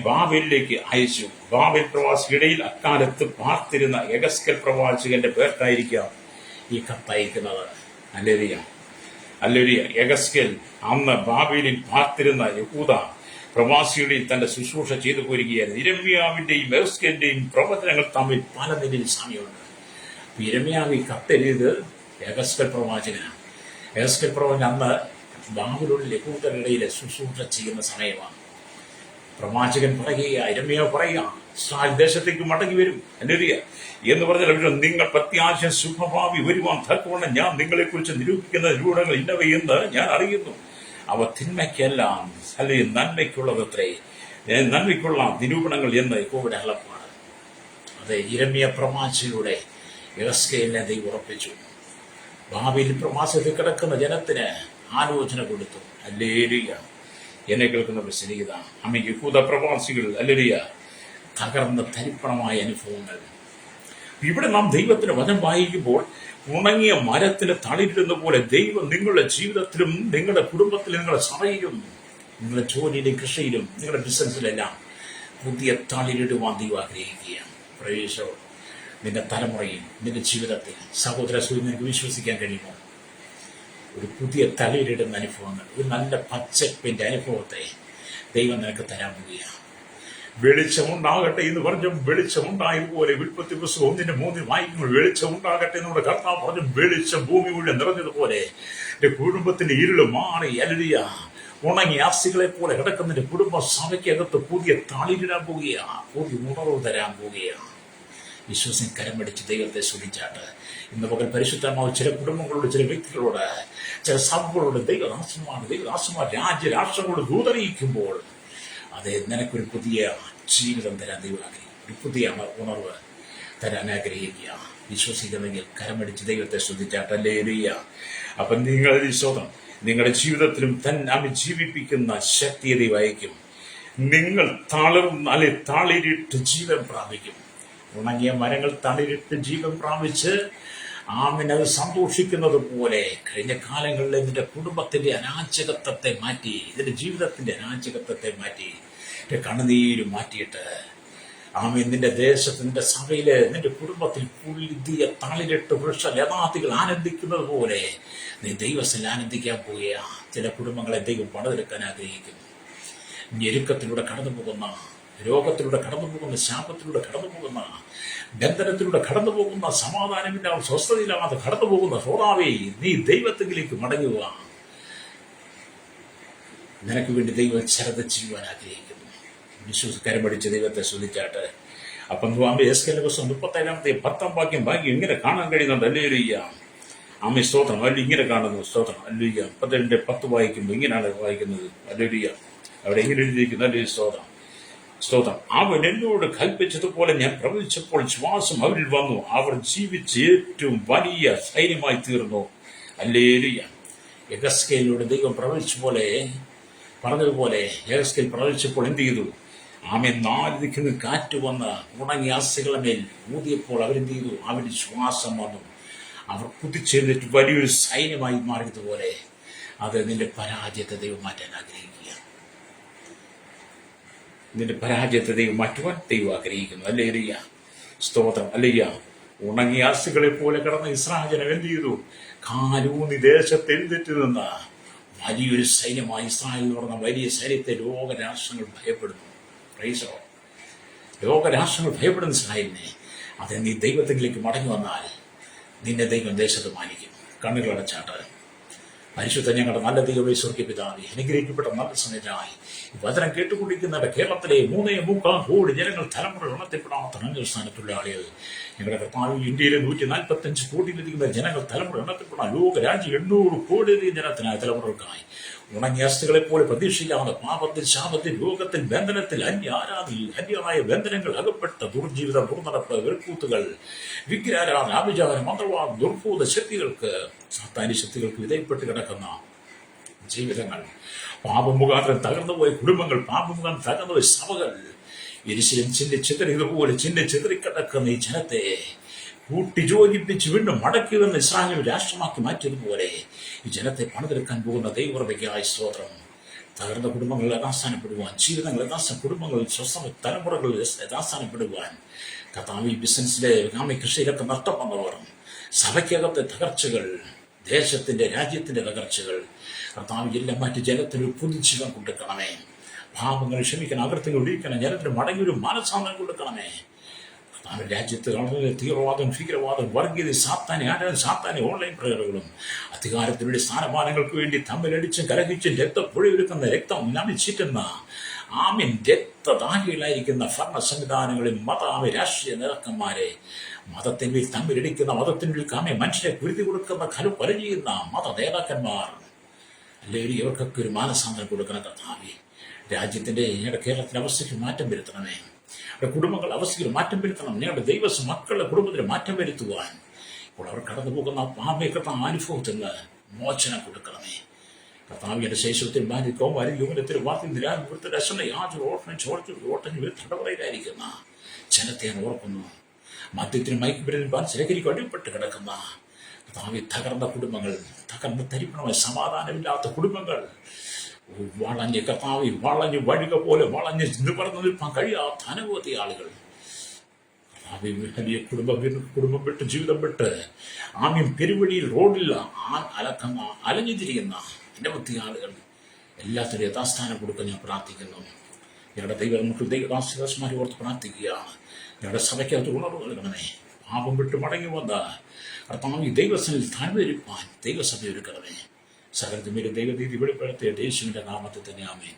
ബാബേലിലേക്ക് അയച്ചു. ബാബേൽ പ്രവാസികളിടയിൽ അക്കാലത്ത് പാർത്തിരുന്ന യെഹെസ്കേൽ പ്രവാചകന്റെ പേർക്കായിരിക്കാം ഈ കത്തയക്കുന്നത്. അല്ലേലിയ. യെഹെസ്കേൽ അന്ന് ബാബേലിൽ പാർത്തിരുന്ന യഹൂദ പ്രവാസികളിൽ തന്റെ ശുശ്രൂഷ ചെയ്തു പോരുകയായിരുന്നു. യിരെമ്യാവിന്റെയും യെഹെസ്കേലിന്റെയും പ്രവചനങ്ങൾ തമ്മിൽ പല നിലയിൽ സാമ്യമുണ്ട്. യിരെമ്യാവ് ഈ കത്തെഴുതിയത് യെഹെസ്കേൽ പ്രവാചകനാണ്. യെഹെസ്കേൽ പ്രവചനം അന്ന് ബാബിലോണിൽ യഹൂദരുടെ ശുശ്രൂഷ ചെയ്യുന്ന സമയമാണ്. പ്രവാചകൻ പറയുക, യിരെമ്യാവ് പറയുക, ഇസ്രായേൽ ദേശത്തേക്ക് മടങ്ങി വരും എന്ന് പറഞ്ഞാൽ നിങ്ങൾ പ്രത്യാശ ശുഭഭാവി വരുവാൻ തക്കവണ്ണം ഞാൻ നിങ്ങളെക്കുറിച്ച് നിരൂപിക്കുന്ന നിരൂപണങ്ങൾ ഇന്നവയെന്ന് ഞാൻ അറിയുന്നു. അവ തിന്മയ്ക്കല്ല അല്ലെങ്കിൽ നന്മയ്ക്കുള്ളതത്രേ, നന്മയ്ക്കുള്ള നിരൂപണങ്ങൾ എന്ന് യഹോവയുടെ അരുളപ്പാട്. അത് യിരെമ്യാ പ്രവാചകനിലൂടെ യെഹെസ്കേലിനെ ദൈവം ഉറപ്പിച്ചു. ബാബേൽ പ്രവാസത്തിൽ കിടക്കുന്ന ജനത്തിന് ആലോചന കൊടുത്തു. ഹല്ലേലൂയ. എന്നെ കേൾക്കുന്ന സ്നേഹിത, യഹൂദ പ്രവാസികൾ തകർന്ന തരിപ്പണമായ അനുഭവങ്ങൾ. ഇവിടെ നാം ദൈവത്തിന്റെ വചനം വായിക്കുമ്പോൾ ഉണങ്ങിയ മരത്തിന് തളിരിടുന്ന പോലെ ദൈവം നിങ്ങളുടെ ജീവിതത്തിലും നിങ്ങളുടെ കുടുംബത്തിലും നിങ്ങളുടെ സഭയിലും നിങ്ങളുടെ ജോലിയിലും കൃഷിയിലും നിങ്ങളുടെ ബിസിനസ്സിലെല്ലാം പുതിയ തളിരിടുവാൻ ദൈവം ആഗ്രഹിക്കുകയാണ്. പ്രവേശോ നിന്റെ തലമുറയിൽ നിന്റെ ജീവിതത്തിൽ സഹോദര നിനക്ക് വിശ്വസിക്കാൻ കഴിയുമോ? ഒരു പുതിയ തളിരിടുന്ന അനുഭവങ്ങൾ, ഒരു നല്ല പച്ചപ്പിന്റെ അനുഭവത്തെ ദൈവം നിനക്ക് തരാൻ പോവുകയാണ്. വെളിച്ചമുണ്ടാകട്ടെ എന്ന് പറഞ്ഞു വെളിച്ചമുണ്ടായതുപോലെ ഉൽപ്പത്തി പുസ്തകം 1:3 വായിക്കുമ്പോൾ വെളിച്ചമുണ്ടാകട്ടെ എന്നുള്ള കർത്താവ് പറഞ്ഞു. വെളിച്ചം ഭൂമി മുഴുവൻ നിറഞ്ഞതുപോലെ എന്റെ കുടുംബത്തിന്റെ ഇരുള് മാറി ഉണങ്ങി ആസ്തികളെ പോലെ കിടക്കുന്നതിന്റെ കുടുംബ സഭയ്ക്കകത്ത് പുതിയ തളിരിടാൻ പോവുകയാണ്, പുതിയ ഉണർവ് തരാൻ പോവുകയാണ്. വിശ്വസിന് കരമടിച്ച് ദൈവത്തെ സ്തുതിച്ചാട്ട് ഇന്ന് പകൽ പരിശുദ്ധമാവ് ചില കുടുംബങ്ങളോട്, ചില വ്യക്തികളോട്, ചില സഭകളോട് ദൈവദാസന്മാർ രാഷ്ട്രങ്ങളോട് ദൂതറിയിക്കുമ്പോൾ അതെ നിനക്കൊരു പുതിയ ജീവിതം തരാൻ ദൈവം ആഗ്രഹിക്കും, ഒരു പുതിയ ഉണർവ് തരാൻ ആഗ്രഹിക്കുക. വിശ്വസിക്കുന്നെങ്കിൽ കരമടിച്ച് ദൈവത്തെ സ്തുതിച്ചാട്ട് ഹല്ലേലൂയ. അപ്പം നിങ്ങളുടെ വിശ്വാസം നിങ്ങളുടെ ജീവിതത്തിലും തന്നെ ജീവിപ്പിക്കുന്ന ശക്തിയെ ദൈവം അയക്കും. നിങ്ങൾ താളിരിട്ട് ജീവൻ പ്രാപിക്കും. ഉണങ്ങിയ മരങ്ങൾ തളിരിട്ട് ജീവൻ പ്രാപിച്ച് ആമേൻ. അത് സന്തോഷിക്കുന്നത് പോലെ കഴിഞ്ഞ കാലങ്ങളിൽ നിന്റെ കുടുംബത്തിന്റെ അരാജകത്വത്തെ മാറ്റി, ഇതിന്റെ ജീവിതത്തിന്റെ അരാജകത്വത്തെ മാറ്റി, എന്റെ കണ്ണുനീര് മാറ്റിയിട്ട് ആമേൻ, നിന്റെ ദേശത്ത്, നിന്റെ സഭയില്, നിന്റെ കുടുംബത്തിൽ പുതിയ തളിരിട്ട് വൃക്ഷ ലതാദികൾ ആനന്ദിക്കുന്നത് പോലെ നീ ദൈവത്തിൽ ആനന്ദിക്കാൻ പോവുക. ചില കുടുംബങ്ങളെ ദൈവം പണിതെടുക്കാൻ ആഗ്രഹിക്കുന്നു. ഞെരുക്കത്തിലൂടെ കടന്നു പോകുന്ന, രോഗത്തിലൂടെ കടന്നു പോകുന്ന, ശാപത്തിലൂടെ കടന്നു പോകുന്ന, ബന്ധനത്തിലൂടെ കടന്നു പോകുന്ന, സമാധാനമില്ലാതെ സ്വസ്ഥതയില്ലാതെ കടന്നു പോകുന്ന ഹോറാവേ, നീ ദൈവത്തിലേക്ക് മടങ്ങുക. നിനക്ക് വേണ്ടി ദൈവം ചിലത് ചെയ്യുവാൻ ആഗ്രഹിക്കുന്നു. വിശ്വസിക്കാരം പഠിച്ച ദൈവത്തെ ശ്രദ്ധിച്ചാട്ട്. അപ്പം സ്വാമി എസ്കേലിന്റെ പുസ്തകം 37-10 വാക്യം ഇങ്ങനെ കാണാൻ കഴിയുന്നുണ്ട്. അല്ലേലൂയ്യ. ആമേ സ്തോത്രം. അല്ല ഇങ്ങനെ കാണുന്നു. സ്തോത്രം. അല്ലേലൂയ്യ. 37-10 വായിക്കുമ്പോൾ ഇങ്ങനെയാണ് വായിക്കുന്നത്. അല്ലേലൂയ്യ. അവിടെ ഇങ്ങനെ എഴുതിയിരിക്കുന്നു. അല്ലേ സ്തോത്രം. സ്തോത്രം. അവൻ എന്നോട് കൽപ്പിച്ചതുപോലെ ഞാൻ പ്രവചിച്ചപ്പോൾ ശ്വാസം അവരിൽ വന്നു. അവർ ജീവിച്ച് ഏറ്റവും വലിയ സൈന്യമായി തീർന്നു. അല്ലേലൂയ്യ. യെഹെസ്കേലിനോട് ദൈവം പറഞ്ഞതുപോലെ യെഹെസ്കേൽ പ്രവചിച്ചപ്പോൾ എന്ത് ചെയ്തു? ആമേൻ. 4 ദിക്കിൽ നിന്ന് കാറ്റ് വന്ന് ഉണങ്ങിയ ആസ്തികളുടെ മേൽ ഊതിയപ്പോൾ അവരെന്ത് ചെയ്തു? അവരുടെ ശ്വാസം വന്നു. അവർ കുതിച്ചെഴുന്നിട്ട് വലിയൊരു സൈന്യമായി മാറിയതുപോലെ അത് നിന്റെ പരാജയത്തെ ദൈവം മാറ്റാൻ ആഗ്രഹിക്കുക. നിന്റെ പരാജയത്തെ ദൈവം മാറ്റുവാൻ ദൈവം ആഗ്രഹിക്കുന്നു. അല്ലേലൂയ്യ. സ്തോത്രം. അല്ലേയ്യ. ഉണങ്ങിയ ആസ്തികളെ പോലെ കിടന്ന ഇസ്രായേൽ എന്ത് ചെയ്തു? കാലൂന്നി ദേശത്ത് എഴുന്നേറ്റ് നിന്ന വലിയൊരു സൈന്യമായി ഇസ്രായേൽ എന്ന് പറഞ്ഞ വലിയ സൈന്യത്തെ ലോകരാഷ്ട്രങ്ങൾ ഭയപ്പെടുന്നു. ലോകരാഷ്ട്രങ്ങൾ ഭയപ്പെടുന്ന ഇസ്രായേലിനെ, അത് നീ ദൈവത്തിലേക്ക് മടങ്ങി വന്നാൽ നിന്നെ ദൈവം ദേശത്ത് മാനിക്കും. കണ്ണുകളടച്ചാട്ട്. പരിശുദ്ധ ഞങ്ങളുടെ നല്ല ദൈവമേ, സ്വർഗ്ഗീയ പിതാവേ, അനുഗ്രഹിക്കപ്പെട്ട നല്ല സമയത്തായി വചനം കേട്ടുകൊണ്ടിരിക്കുന്ന കേരളത്തിലെ 3.25 കോടി ജനങ്ങൾ തലമുറ എണ്ണത്തിൽപ്പെടാത്ത അഞ്ച് സ്ഥാനത്തുള്ള ആളുകൾ, ഞങ്ങളുടെ കർത്താവ്, ഇന്ത്യയിലെ 145 കോടിയിലധികം ജനങ്ങൾ തലമുറ എണ്ണത്തിൽപ്പെടാൻ ലോകരാജ്യം 800 കോടിയിലധികം ജനത്തിനായ തലമുറകൾക്കായി ഉണങ്ങിയ അസ്ഥികളെ പോലെ പ്രതീക്ഷിക്കാവുന്ന പാപത്തിൽ, ശാപത്തിൽ, രോഗത്തിൽ, ബന്ധനത്തിൽ, അന്യമായ ബന്ധനങ്ങൾ അകപ്പെട്ട ദുർജീവിതം, ദുർനടപ്പ്, വെറുക്കൂത്തുകൾ, വിഗ്രഹാരാധന, ആഭിചാരം, മന്ത്രവാദം, ദുർഭൂത ശക്തികൾക്ക്, സാത്താന്യ ശക്തികൾക്ക് വിധേയപ്പെട്ട് കിടക്കുന്ന ജീവിതങ്ങൾ, പാപം മുഖാന്തരം തകർന്നുപോയ കുടുംബങ്ങൾ, പാപം മുഖാന്തരം തകർന്നുപോയ സഭകൾ, യെരൂശലേം ചിതറിയതുപോലെ ചിതറിക്കിടക്കുന്ന ഈ ജനത്തെ കൂട്ടിയോജിപ്പിച്ച് വീണ്ടും മടക്കിവെന്ന് ഇസ്രായേൽ രാഷ്ട്രമാക്കി മാറ്റിയതുപോലെ ഈ ജനത്തെ പണിതെടുക്കാൻ പോകുന്ന ദൈവകൃപയ്ക്കായി സ്തോത്രം. തകർന്ന കുടുംബങ്ങൾ യഥാസ്ഥാനപ്പെടുവാൻ, ജീവിതങ്ങൾ കുടുംബങ്ങൾ, സ്വസ്ഥ തലമുറകൾ യഥാസ്ഥാനപ്പെടുവാൻ, കർത്താവ്, ബിസിനസ്സിലെ കൃഷിയിലൊക്കെ നഷ്ടം വന്നവർ, സഭയ്ക്കകത്തെ തകർച്ചകൾ, ദേശത്തിന്റെ രാജ്യത്തിന്റെ തകർച്ചകൾ, കർത്താവ് എല്ലാം മാറ്റി ജനത്തിന് പുതുജീവൻ കൊടുക്കണമേ. പാപങ്ങൾ ക്ഷമിക്കണം, അകൃത്യങ്ങൾ ഒഴിക്കണം, ജനത്തിന് മടങ്ങിയൊരു മാനസാന്തരം കൊടുക്കണമേ. കർത്താവ്, രാജ്യത്ത് തീവ്രവാദം, ഭീകരവാദം, വർഗീയത, സാത്താനെ ഓൺലൈൻ പ്രേയറുകളും അധികാരത്തിനുവേണ്ടി, സ്ഥാനമാനങ്ങൾക്ക് വേണ്ടി തമ്മിലടിച്ചും കലഹിച്ചും രക്തപ്പുഴയൊരുക്കുന്ന, രക്തം നമിച്ചിട്ടുന്ന, ആമീൻ, രക്തദാഹികളായിരിക്കുന്ന ഭരണ സംവിധാനങ്ങളിൽ രാഷ്ട്രീയ നേതാക്കന്മാരെ, മതത്തിന്മേൽ തമ്മിലടിക്കുന്ന, മതത്തിനുള്ളിൽ മനുഷ്യരെ കുരുതി കൊടുക്കുന്ന, പല ചെയ്യുന്ന മത നേതാക്കന്മാർ, അല്ലെങ്കിൽ ഇവർക്കൊക്കെ ഒരു മാനസാന്തരം കൊടുക്കണം. കർത്താവേ, രാജ്യത്തിന്റെ, ഞങ്ങളുടെ കേരളത്തിലെ അവസ്ഥയ്ക്ക് മാറ്റം വരുത്തണമേ. അവരുടെ കുടുംബങ്ങളുടെ അവസ്ഥയ്ക്ക് മാറ്റം വരുത്തണം. ഞങ്ങളുടെ മക്കളുടെ കുടുംബത്തിന് മാറ്റം വരുത്തുവാൻ ഇപ്പോൾ അവർ കടന്നു പോകുന്ന അനുഭവത്തിൽ നിന്ന് മോചനം കൊടുക്കണമേ. കർത്താവിന്റെ ശേഷത്തിൽ തടവറയിലായിരിക്കുന്ന ജനത്തെ ഞാൻ ഓർക്കുന്നു. മദ്യത്തിന് മയക്കുമരുന്നിൽ ശേഖരിക്ക് അടിപ്പെട്ട് കിടക്കുന്ന കർത്താവെ, തകർന്ന കുടുംബങ്ങൾ, തകർന്ന തരിപ്പണമായ സമാധാനമില്ലാത്ത കുടുംബങ്ങൾ, വളഞ്ഞ് വഴുക പോലെ വളഞ്ഞ് നിവർന്നു നിൽപ്പാൻ കഴിയാത്ത അനവധി ആളുകൾ, വലിയ കുടുംബം വിട്ട്, ജീവിതം വിട്ട്, ആമീൻ, പെരുവഴിയിൽ, റോഡിൽ അലഞ്ഞു തിരിയുന്ന അനവധി ആളുകൾ, എല്ലാത്തിനും യഥാസ്ഥാനം കൊടുക്കാൻ ഞാൻ പ്രാർത്ഥിക്കുന്നു. ഞങ്ങളുടെ ദൈവദാസന്മാരെ ഓർത്ത് പ്രാർത്ഥിക്കുകയാണ്. ഞങ്ങളുടെ സഭയ്ക്കകത്ത് ഉണർവ് നൽകണമേ. പാപം വിട്ട് മടങ്ങി വന്ന കർത്താവ്, ദൈവസനിൽ താഴ്വരിപ്പാൻ ദൈവസഭ ഒരുക്കണമേ. സകലത്തിന്മേലും ദൈവനീതി വെളിപ്പെടുത്തിയ യേശുവിന്റെ നാമത്തിൽ തന്നെ ആമേൻ.